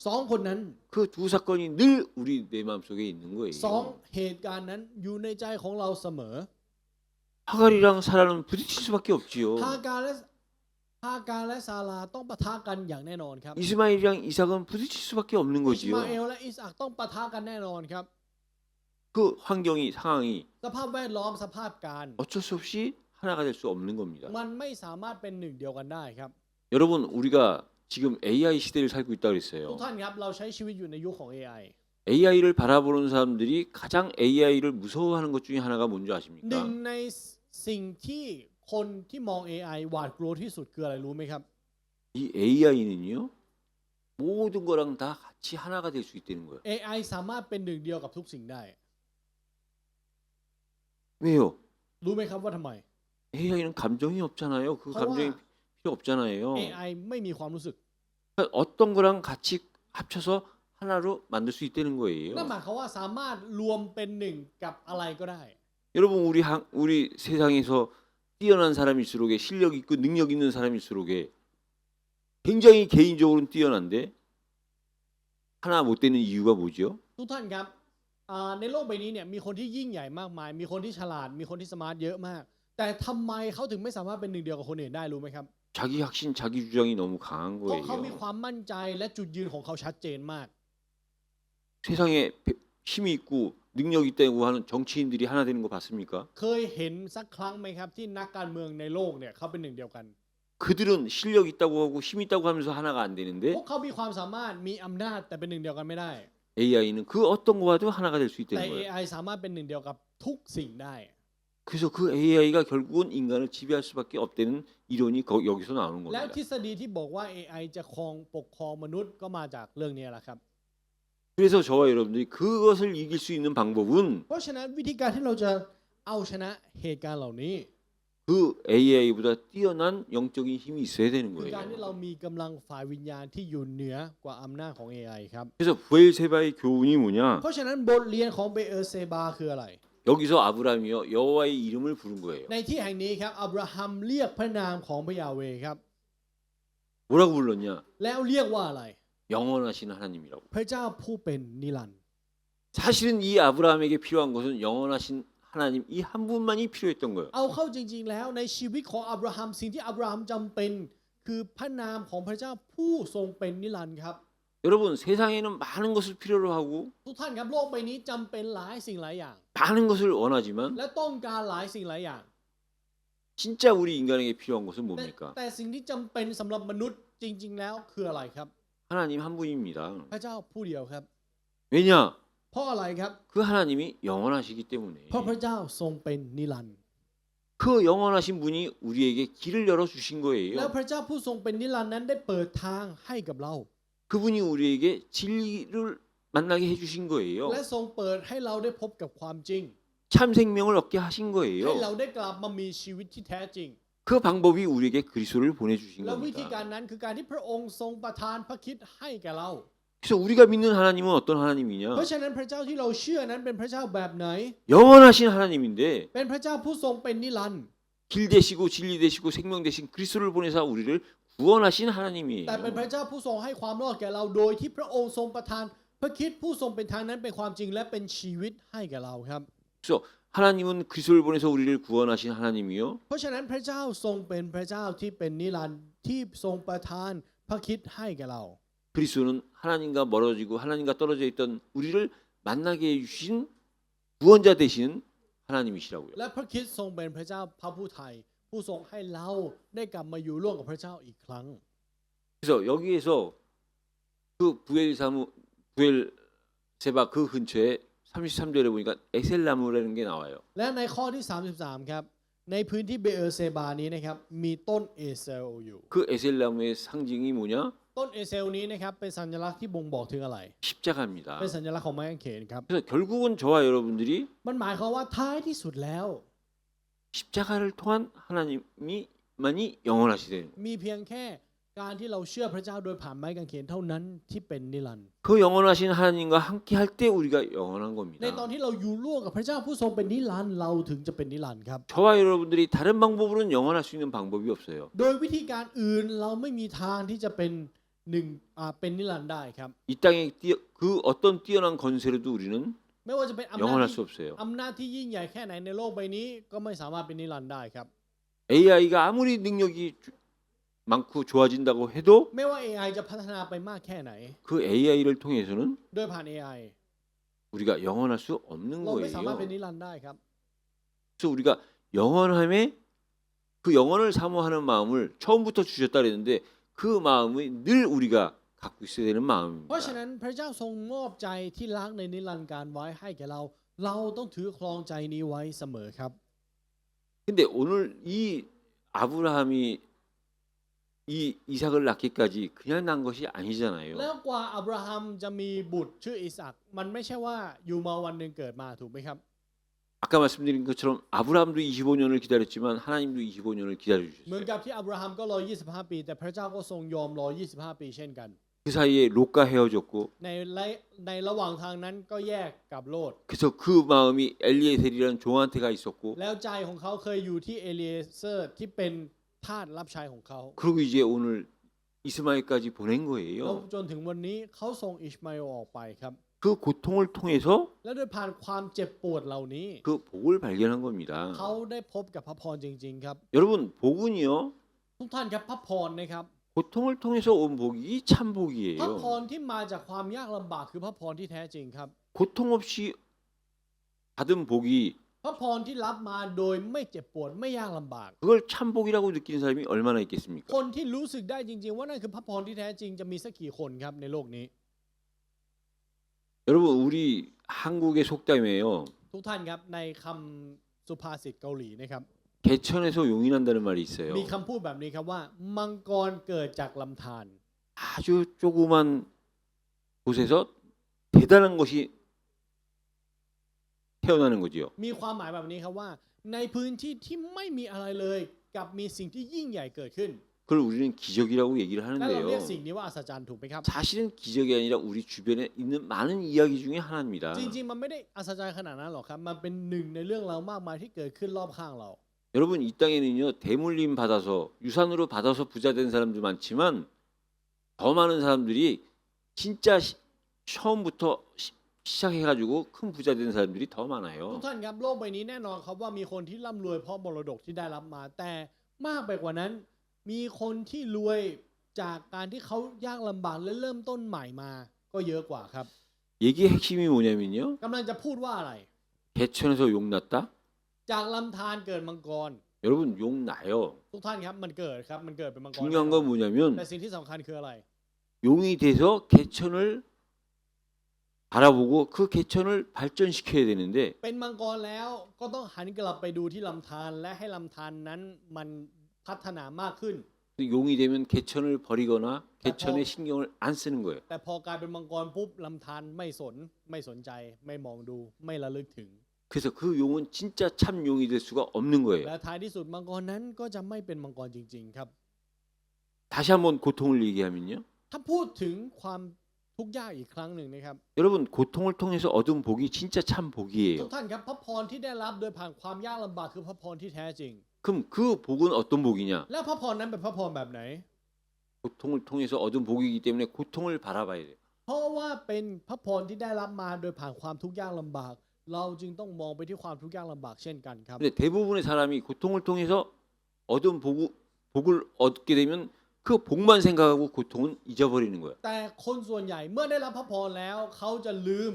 สองคนนั้น 그 두 사건이 늘 우리 내 마음속에 있는 สอง 거예요. เหตุการณ์นั้นอยู่ในใจของเราเสมอ 하갈이랑 사라는 부딪힐 수밖에 없지요. ฮากาและซาราต้องปะทะกันอย่างแน่นอนครับ 이스마엘이랑 이삭은 부딪힐 수밖에 없는 อิสมาเอ 거지요. ลและอิสอัคต้องปะทะกันแน่นอนครับ 그 환경이 상황이 สภาพแวดล้อมสภาพการ 어쩔 수 없이 하나가 될 수 없는 겁니다. มันไม่สามารถเป็นหนึ่งเดียวกันได้ครับ 여러분 우리가 지금 AI 시대를 살고 있다 ทุก 그랬어요. ท่านครับเราใช้ชีวิตอยู่ในยุคของ AI AI를 바라보는 사람들이 가장 AI를 무서워하는 것 중에 하나가 뭔지 หนึ่ง 아십니까? ในสิ่งที่คนที่มอง AI หวาดกลัวที่สุดคืออะไรรู้ไหมครับ 이 AI는요 모든 거랑 다 같이 하나가 될 수 있다는 거예요. AI สามารถเป็นหนึ่งเดียวกับทุกสิ่งได้ 왜요? รู้ไหมครับว่าทำไม AI는 감정이 없잖아요. 그 봐봐. 감정이 필요 없잖아요. AI ไม่มีความรู้สึก 그러니까 어떤 거랑 같이 합쳐서 하나로 만들 수 있다는 นั่น 거예요. หมายความว่าสามารถรวมเป็นหนึ่งกับอะไรก็ได้ 여러분 우리 세상에서 뛰어난 사람일수록 실력 있고 능력 있는 사람일수록 굉장히 개인적으로는 뛰어난데 하나 못 되는 이유가 뭐죠? ทุกท่านครับในโลกใบนี้เนี่ยมีคนที่ยิ่งใหญ่มากมาย มีคนที่ฉลาด มีคนที่สมาร์ทเยอะมาก แต่ทำไมเขาถึงไม่สามารถเป็นหนึ่งเดียวกับคนอื่นได้รู้ไหมครับ 자기 확신, 자기 주장이 너무 강한 เพราะเขามี 거예요. ความมั่นใจและจุดยืนของเขาชัดเจนมาก 세상에 힘이 있고 능력 있다고 하는 정치인들이 하나 되는 거 봤습니까? เคยเห็นสักครั้งไหมครับที่นักการเมืองในโลกเนี่ยเขาเป็นหนึ่งเดียวกัน 그들은 실력 있다고 하고 힘 있다고 하면서 하나가 안 พ 되는데 วกเขามีความสามารถมีอำนาจแต่เป็นหนึ่งเดียวกันไม่ได้ AI는 그 어떤 거와도 하나가 될 수 แต่ 있다는 거예요. AI สามารถเป็นหนึ่งเดียวกับทุกสิ่งได้ 그래서 그 AI가 결국은 인간을 지배할 수밖에 없다는 이론이 여기서 나오는 แล้ว 겁니다. ทฤษฎีที่บอกว่า AI จะปกครองมนุษย์ก็มาจากเรื่องนี้แหละครับ 그래서 저와 여러분들이 그것을 이길 수 있는 방법은 เพราะฉะนั้นวิธีการที่เราจะเอาชนะเหตุการณ์เหล่านี้ 그 AI보다 뛰어난 영적인 힘이 있어야 되는 คือการที่เรา 거예요. มีกำลังฝ่ายวิญญาณที่อยู่เหนือกว่าอำนาจของ AI ครับ 그래서 부엘세바의 교훈이 뭐냐? เพราะฉะนั้นบทเรียนของเบเอเซบาคืออะไร 여기서 아브라함이요 여호와의 이름을 부른 거예요. ในที่แห่งนี้ครับอับราฮัมเรียกพระนามของพระยาเวห์ครับ 뭐라고 불렀냐? แล้วเรียกว่าอะไร 영원하신 하나님이라고. พระเจ้าผู้เป็นนิรันดร์ 사실은 이 아브라함에게 필요한 것은 영원하신 하나님 이 한 분만이 필요했던 거예요. เอาเข้าจริงๆแล้วในชีวิตของอับราฮัมสิ่งที่อับราฮัมจำเป็นคือพระนามของพระเจ้าผู้ทรงเป็นนิรันดร์ครับ 여러분 세상에는 많은 것을 필요로 하고 ทุกท่านครับโลกใบนี้จำเป็นหลายสิ่งหลายอย่าง 많은 것을 원하지만 และต้องการหลายสิ่งหลายอย่าง 진짜 우리 인간에게 필요한 것은 แต่ 뭡니까? แต่สิ่งที่จำเป็นสำหรับมนุษย์จริง ๆ แล้วคืออะไรครับ 하나님 한 분입니다. พระเจ้าผู้เดียวครับ 왜냐? เพราะอะไรครับ 그 하나님이 영원하시기 때문에. เพราะพระเจ้าทรงเป็นนิรันดร์ 그 영원하신 분이 우리에게 길을 열어 주신 แล้ว 거예요. พระเจ้าผู้ทรงเป็นนิรันดร์นั้นได้เปิดทางให้กับเรา 그분이 우리에게 진리를 만나게 해 주신 거예요. และทรงเปิดให้เราได้พบกับความจริง 참 생명을 얻게 하신 ให้เรา 거예요. ได้กลับมามีชีวิตที่แท้จริง 그 방법이 우리에게 그리스도를 보내 주신 และวิธีการ 겁니다. นั้นคือการที่พระองค์ทรงประทานพระคริสต์ให้แก่เรา 그래서 우리가 믿는 하나님은 어떤 เพราะ 하나님이냐? ฉะนั้นพระเจ้าที่เราเชื่อนั้นเป็นพระเจ้าแบบไหน 영원하신 하나님인데 เป็นพระเจ้าผู้ทรงเป็นนิรันดร์ 길 되시고 진리 되시고 생명 되신 그리스도를 보내서 우리를 구원하신 แต่เป็นพ 하나님이에요. ระเจ้าผู้ทรงให้ความรอดแก่เราโดยที่พระองค์ทรงประทานพระคริสต์ผู้ทรงเป็นทางนั้นเป็นความจริงและเป็นชีวิตให้แก่เราครับ 그래서 하나님은 그리스도를 보내서 우리를 구원하신 하나님이요. เพราะฉะนั้นพระเจ้าทรงเป็นพระเจ้าที่เป็นนิรันดร์ที่ทรงประทานพระคริสต์ให้แก่เรา 그리스도는 하나님과 멀어지고 하나님과 떨어져 있던 우리를 만나게 해주신 구원자 되시는 하나님이시라고요. และพระคริสต์ทรงเป็นพระเจ้าพระผู้ไถ่ผู้ทรงให้เราได้กลับมาอยู่ร่วมกับพระเจ้าอีกครั้ง 그래서 여기에서 그 부엘세바 그 근처에 33절에 보니까 에셀나무라는 게 나와요. และในข้อที่ 33 ครับ ในพื้นที่เบเอเซบานี้นะครับมีต้นเอเซลอยู่ 그 에셀나무의 상징이 뭐냐? ต้นเอเซลนี้นะครับเป็นสัญลักษณ์ที่บ่งบอกถึงอะไร 십자가입니다. เป็นสัญลักษณ์ของไม้กางเขนครับ 그래서 결국은 저와 여러분들이 มันหมายความว่าท้ายที่สุดแล้ว 십자가를 통한 하나님이만이 영원하시되는 거예요. มีเพียงแค่การที่เราเชื่อพระเจ้าโดยผ่านไม้กางเขนเท่านั้นที่เป็นนิรันดร์ 그 영원하신 하나님과 함께 할 때 우리가 영원한 ในตอน 겁니다. ที่เราอยู่ร่วมกับพระเจ้าผู้ทรงเป็นนิรันดร์เราถึงจะเป็นนิรันดร์ครับ 저와 여러분들이 다른 방법으로는 영원할 수 있는 방법이 없어요. โดยวิธีการอื่นเราไม่มีทางที่จะเป็นเป็นนิรันดร์ได้ครับ 이 땅에 그 어떤 뛰어난 건세로도 우리는 ไม่ว่าจะเป็นอำนาจ 영원할 ที่ 수 없어요. อำนาจที่ยิ่งใหญ่แค่ไหนในโลกใบนี้ก็ไม่สามารถเป็นนิรันดร์ได้ครับ AI가 아무리 능력이 많고 좋아진다고 해도 ไม่ว่า AI จะพัฒนาไปมากแค่ไหน 그 AI를 통해서는 โดยผ่าน AI 우리가 영원할 수 없는 เราไม่สามารถเป็น 거예요. นิรันดร์ได้ครับ 그래서 우리가 영원함에 그 영원을 사모하는 마음을 처음부터 주셨다 그랬는데 그 마음이 늘 우리가 갖고 있어야 되는 เพราะฉะ 마음입니다. นั้นพระเจ้าทรงมอบใจที่รักในนิรันดร์การไว้ให้แก่เรา เราต้องถือครองใจนี้ไว้เสมอครับ 근데 오늘 이 아브라함이 이 이삭을 낳기까지 그냥 난 것이 แล้ว 아니잖아요. กว่าอับราฮัมจะมีบุตรชื่ออิสักมันไม่ใช่ว่าอยู่มาวันหนึ่งเกิดมาถูกไหมครับ 아까 말씀드린 것처럼 아브라함도 25년을 기다렸지만 하나님도 25년을 เหมือน 기다려주셨어요. กับที่อับราฮัมก็รอ 25 ปี แต่พระเจ้าก็ทรงยอมรอ 25 ปีเช่นกัน 그 그 사이에 롯과 헤어졌고 ในระหว่างทางนั้นก็แยกกับโลด 그래서 그 마음이 엘리에셀이라는 종한테 가 있었고 แล้วใจของเขาเคยอยู่ที่เอลีเอเซอร์ที่เป็นทาสรับใช้ของเขา 그리고 이제 오늘 이스마엘까지 보낸 แล้ว 거예요. จนถึงวันนี้เขาส่งอิชมาเอลออกไปครับ 그 고통을 통해서 แล้วโดยผ่านความเจ็บปวดเหล่านี้ 그 복을 발견한 겁니다. เขาได้พบกับพระพรจริงๆครับ 여러분 복은요 ทุกท่านครับพระพรนะครับ 고통을 통해서 온 복이 참 พระ 복이에요. พรที่มาจากความยากลำบากคือพระพรที่แท้จริงครับ 고통 없이 받은 복이 พระพรที่รับมาโดยไม่เจ็บปวดไม่ยากลำบาก 그걸 참 복이라고 느끼는 사람이 얼마나 있겠습니까? คนที่รู้สึกได้จริงๆว่านั่นคือพระพรที่แท้จริงจะมีสักกี่คนครับในโลกนี้ 여러분 우리 한국의 속담이에요. ทุกท่านครับในคำสุภาษิตเกาหลีนะครับ 개천에서 용이 난다는 말이 있어요. มีคำพูดแบบนี้ครับว่ามังกรเกิดจากลำธาร 아주 조그만 곳에서 대단한 것이 태어나는 거지요. มีความหมายแบบนี้ครับว่าในพื้นที่ที่ไม่มีอะไรเลยกับมีสิ่งที่ยิ่งใหญ่เกิดขึ้น 그걸 우리는 기적이라고 얘기를 และเราเรียก 하는데요. สิ่งนี้ว่าอัศจรรย์ถูกไหมครับ 사실은 기적이 아니라 우리 주변에 있는 많은 이야기 중에 하나입니다. จริงๆมันไม่ได้อัศจรรย์ขนาดนั้นหรอกครับมันเป็นหนึ่งในเรื่องราวมากมายที่เกิดขึ้นรอบข้างเรา 여러분 이 땅에는요 대물림 받아서 유산으로 받아서 부자 된 사람도 많지만 더 많은 사람들이 진짜 처음부터 시작해가지고 큰 부자 된 사람들이 더 ทุก 많아요. ท่านครับโลกใบนี้แน่นอนครับว่ามีคนที่ร่ำรวยเพราะมรดกที่ได้รับมา แต่มากไปกว่านั้น มีคนที่รวยจากการที่เขายากลำบากและเริ่มต้นใหม่มาก็เยอะกว่าครับ 얘기의 핵심이 뭐냐면요 กำลังจะพูดว่าอะไร 개천에서 용 났다? จากลำธารเกิดมังกร 여러분 용 나요. ทุกท่านครับมันเกิดครับมันเกิดเป็นมังกร 중요한 건 뭐냐면 แต่สิ่งที่สำคัญคืออะไร 용이 돼서 개천을 바라보고 그 개천을 발전시켜야 되는데 เป็นมังกรแล้วก็ต้องหันกลับไปดูที่ลำธารและให้ลำธารนั้นมันพัฒนามากขึ้น 용이 되면 개천을 버리거나 개천에 신경을 안 쓰는 거예요. แต่พอกลายเป็นมังกรปุ๊บลำธารไม่สนใจไม่มองดูไม่ระลึกถึง 그래서 그 용은 진짜 참 용이 될 수가 없는 거예요. และท้ายที่สุดมังกรนั้นก็จะไม่เป็นมังกรจริงๆครับ 다시 한번 고통을 얘기하면요. ถ้าพูดถึงความทุกข์ยากอีกครั้งหนึ่งนะครับ 여러분 고통을 통해서 얻은 복이 진짜 참 ทุก 복이에요. ท่านครับพระพรที่ได้รับโดยผ่านความยากลำบากคือพระพรที่แท้จริง 그럼 그 복은 어떤 복이냐? แล้วพระพรนั้นเป็นพระพรแบบไหน 고통을 통해서 얻은 복이기 때문에 고통을 바라봐야 돼요. เพราะว่าเป็นพระพรที่ได้รับมาโดยผ่านความทุกข์ยากลำบาก เราจึงต้องมองไปที่ความทุกข์ยากลำบากเช่นกันครับ 근데 대부분의 사람이 고통을 통해서 얻은 복을 얻게 되면 그 복만 생각하고 고통은 잊어버리는 거예요. แต่คนส่วนใหญ่เมื่อได้รับพระพรแล้วเขาจะลืม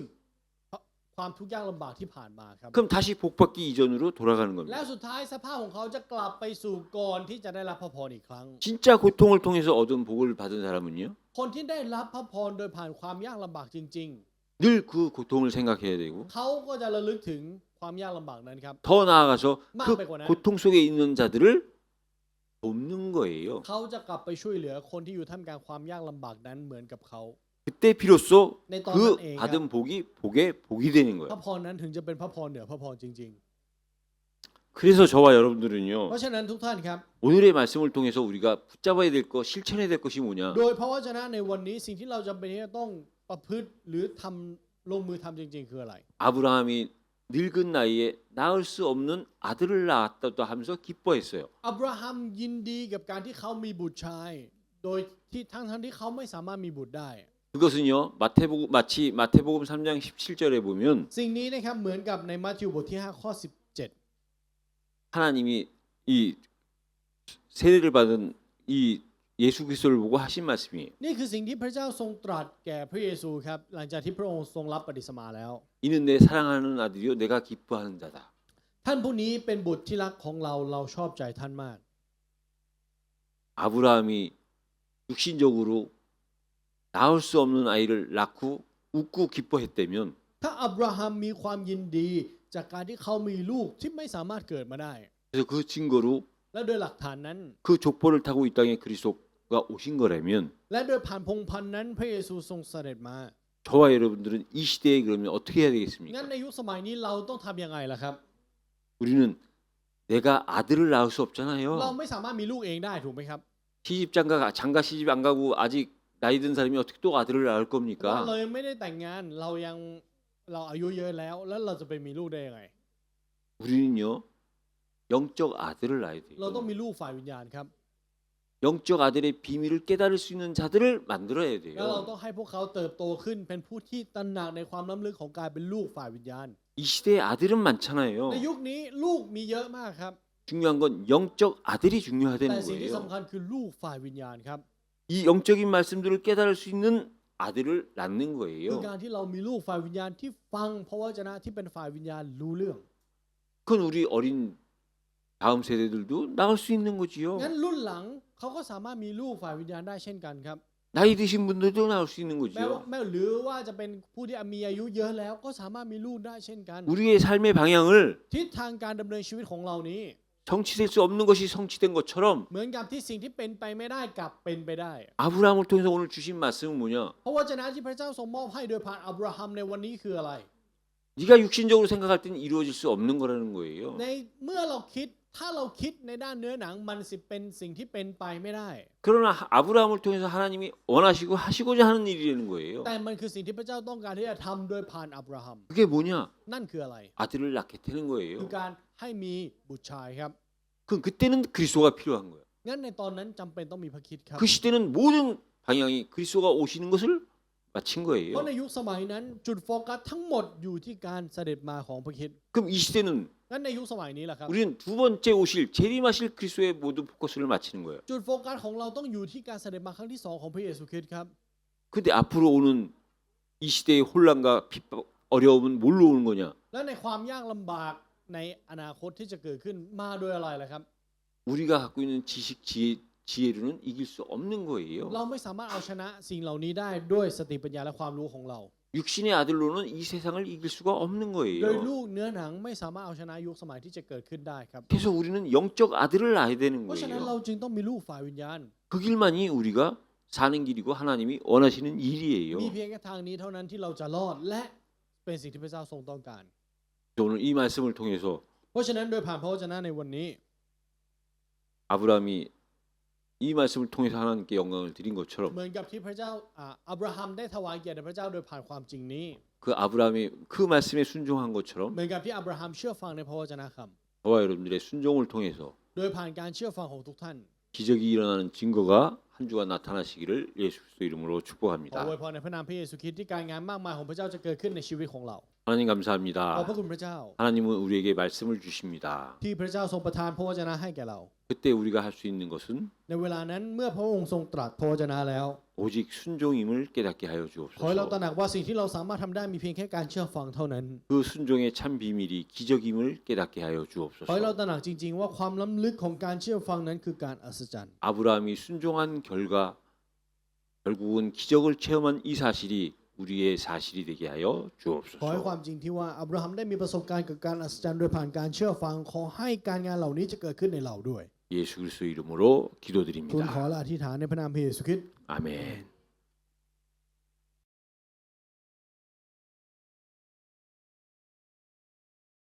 ความทุกข์ยากลำบากที่ผ่านมาครับ 그럼 다시 복 받기 이전으로 돌아가는 แล้ว 겁니다. สุดท้ายสภาพของเขาจะกลับไปสู่ก่อนที่จะได้รับพระพรอีกครั้ง 진짜 고통을 통해서 얻은 복을 받은 사람은요. คนที่ได้รับพระพรโดยผ่านความยากลำบากจริง 늘 그 고통을 생각해야 되고 ๆ เขาก็จะระลึกถึงความยากลำบากนั้นครับ 더 나아가서 그 마음에 고통 속에 있는 자들을 돕는 거예요. เขาจะกลับไปช่วยเหลือคนที่อยู่ท่ามกลางความยากลำบากนั้นเหมือนกับเขา 그때 비로소 네, 또 그 하나님 받은 복이 복의 복이 되는 พระ 거예요. พรนั้นถึงจะเป็นพระพรเหนือพระพรจริง 그래서 저와 ๆ 여러분들은요. เพราะฉะนั้นทุกท่านครับ 오늘의 말씀을 통해서 우리가 붙잡아야 될 것, 실천해야 될 것이 뭐냐? โดยพระวจนะในวันนี้สิ่งที่เราจำเป็นที่จะต้องประพฤติหรือทำลงมือทำจริงๆ คืออะไร 아브라함이 늙은 나이에 낳을 수 없는 아들을 낳았다고 하면서 기뻐했어요. อับราฮัมยินดีกับการที่เขามีบุตรชาย โดยที่ทั้งที่เขาไม่สามารถมีบุตรได้ 그것은요 마치 마태복음 3장 17절에 보면 สิ่งนี้นะครับเหมือนกับในมัทธิวบทที่5ข้อ 하나님이 이 세례를 받은 이 예수 그리스도를 보고 하신 말씀이에요. 17นี่คือสิ่งที่พระเจ้าทรงตรัสแก่พระเยซูครับหลังจากที่พระองค์ทรงรับปฏิสมาแล้ว 이는 내 사랑하는 아들이요 내가 기뻐하는 자다. ท่านผู้นี้เป็นบุตรที่รักของเราชอบใจท่านมาก 아브라함이 육신적으로 낳을 수 없는 아이를 낳고 웃고 기뻐했다면 ถ้าอับราฮัมมีความยินดีจากการที่เขามีลูกที่ไม่สามารถเกิดมาได้ 그래서 그 증거로 และโดยหลักฐานนั้น 그 족보를 타고 이 땅에 그리스도가 오신 거라면 และโดยผ่านพงศ์พันธุ์นั้นพระเยซูทรงเสด็จมา 저와 여러분들은 이 시대에 그러면 어떻게 해야 งั้น 되겠습니까? ในยุคสมัยนี้เราต้องทำยังไงล่ะครับ 우리는 내가 아들을 낳을 수 เรา 없잖아요. ไม่สามารถมีลูกเองได้ถูกไหมครับ 장가 시집 안 가고 아직 나이 든 사람이 어떻게 또 아들을 낳을 ว่า 겁니까? เรายังไม่ได้แต่งงานเราอายุเยอะแล้วเราจะไปมีลูกได้ยังไง 우리는요 영적 아들을 낳아야 เราต้อง 돼요. มีลูกฝ่ายวิญญาณครับ 영적 아들의 비밀을 깨달을 수 있는 자들을 만들어야 แล้วเราต้อ 돼요. งให้พวกเขาเติบโตขึ้นเป็นผู้ที่ตระหนักในความล้ำลึกของการเป็นลูกฝ่ายวิญญาณ 이 시대에 아들은 ใน 많잖아요. ยุคนี้ลูกมีเยอะมากครับ 중요한 건 영적 아들이 แต่ 중요하다는 สิ่งที่ 거예요. สำคัญคือลูกฝ่ายวิญญาณครับ 이 영적인 말씀들을 깨달을 수 있는 아들을 낳는 คือ 거예요. การที่เรามีลูกฝ่ายวิญญาณที่ฟังพระวจนะที่เป็นฝ่ายวิญญาณรู้เรื่อง 그건 우리 어린 다음 세대들도 나갈 수 있는 งั้น 거지요. รุ่นหลังเขาก็สามารถมีลูกฝ่ายวิญญาณได้เช่นกันครับ 나이 드신 분들도 나올 수 있는 แม้ 거지요. หรือว่าจะเป็นผู้ที่มีอายุเยอะแล้วก็สามารถมีลูกได้เช่นกัน 우리의 삶의 방향을 ทิศทางการดำเนินชีวิตของเรานี้ 성취될 수 없는 것이 성취된 것처럼 เหมือนกับที่สิ่งที่เป็นไปไม่ได้กลับเป็นไปได้ 아브라함을 통해서 오늘 주신 말씀은 뭐냐? เพราะวจนะที่พระเจ้าทรงมอบให้โดยผ่านอับราฮัมในวันนี้คืออะไร 네가 육신적으로 생각할 때는 이루어질 수 없는 거라는 거예요. ในเมื่อเราคิดถ้าเราคิดในด้านเนื้อหนังมันสิเป็นสิ่งที่เป็นไปไม่ได้ 그러나 아브라함을 통해서 하나님이 원하시고 하시고자 하는 일이라는 거예요. แต่มันคือสิ่งที่พระเจ้าต้องการที่จะทำโดยผ่านอับราฮัม 그게 뭐냐? นั่นคืออะไร 아들을 낳게 되는 คือ 거예요. การให้มีบุตรชายครับ 그럼 그때는 그리스도가 필요한 거예요. งั้นในตอนนั้นจำเป็นต้องมีพระคริสต์ครับ 그 시대는 모든 방향이 그리스도가 오시는 것을 마친 เพราะ 거예요. ในยุคสมัยนั้นจุดโฟกัสทั้งหมดอยู่ที่การเสด็จมาของพระคริสต์ 그럼 이 시대는 งั้นในยุคสมัยนี้แหละครับ 우리는 두 번째 오실 재림하실 그리스도의 모든 포커스를 맞추는 거예요. จุดโฟกัสของเราต้องอยู่ที่การเสด็จมาครั้งที่สองของพระเยซูคริสต์ครับ 근데 앞으로 오는 이 시대의 혼란과 핍박, 어려움은 뭘로 오는 거냐? และในความยากลำบากในอนาคตที่จะเกิดขึ้นมาโดยอะไรล่ะครับ 우리가 갖고 있는 지식, 지혜로는 이길 수 없는 거예요. เราไม่สามารถเอาชนะสิ่งเหล่านี้ได้ด้วยสติปัญญาและความรู้ของเรา 육신의 아들로는 이 세상을 이길 수가 없는 โดย 거예요. ลูกเนื้อหนังไม่สามารถเอาชนะยุคสมัยที่จะเกิดขึ้นได้ครับ 그래서 우리는 영적 아들을 낳아야 되는 เพราะฉะนั้นเรา 거예요. จึงต้องมีลูกฝ่ายวิญญาณ 그 길만이 우리가 사는 길이고 하나님이 원하시는 มี 일이에요. เพียงแค่ทางนี้เท่านั้นที่เราจะรอดและเป็นสิ่งที่พระเจ้าทรงต้องการ 오늘 이 말씀을 통해서 เพราะฉะนั้นโดยผ่านพระวจนะในวันนี้ 아브라함이 이 말씀을 통해서 하나님께 영광을 드린 것처럼 เหมือนกับที่พระเจ้าอับราฮัมได้ถวายเกียรติแด่พระเจ้าโดยผ่านความจริงนี้ 그 아브라함이 그 말씀에 순종한 것처럼 เหมือนกับที่อับราฮัมเชื่อฟังในพระวจนะค 저와 여러분들의 순종을 통해서 ำโดยผ่านการเชื่อฟังของทุกท่าน 기적이 일어나는 증거가 한 주간 나타나시기를 예수 그리스도 이름으로 ขอ 축복합니다. อวยพรในพระนามพระเยซูคริสต์ที่การงานมากมายของพระเจ้าจะเกิดขึ้นในชีวิตของเรา 하나님 ขอบพ 감사합니다. ระคุณพระเจ้า 하나님은 우리에게 말씀을 주십니다. ที่พระเจ้าทรงประทานพระวจนะให้แก่เรา 그때 우리가 할 수 있는 것은 ในเวลานั้นเมื่อพระองค์ทรงตรัสพระวจนะแล้ว 오직 순종임을 깨닫게 하여 ขอให้เราต 주옵소서. ระหนักว่าสิ่งที่เราสามารถทำได้มีเพียงแค่การเชื่อฟังเท่านั้น 그 순종의 참 비밀이 기적임을 깨닫게 하여 ขอให้เรา 주옵소서. ตระหนักจริงๆว่าความล้ำลึกของการเชื่อฟังนั้นคือการอัศจรรย์ 아브라함이 순종한 결과 결국은 기적을 체험한 이 사실이 우리의 사실이 되게 하여 ขอให้ความ 주옵소서. จริงที่ว่าอับราฮัมได้มีประสบการณ์กับการอัศจรรย์โดยผ่านการเชื่อฟังขอให้การงานเหล่านี้จะเกิดขึ้นในเราด้วย 예수 그리스도 이름으로 ทูลขอ 기도드립니다. และอธิษฐานในพระนามพระเยซูคริสต์ 아멘.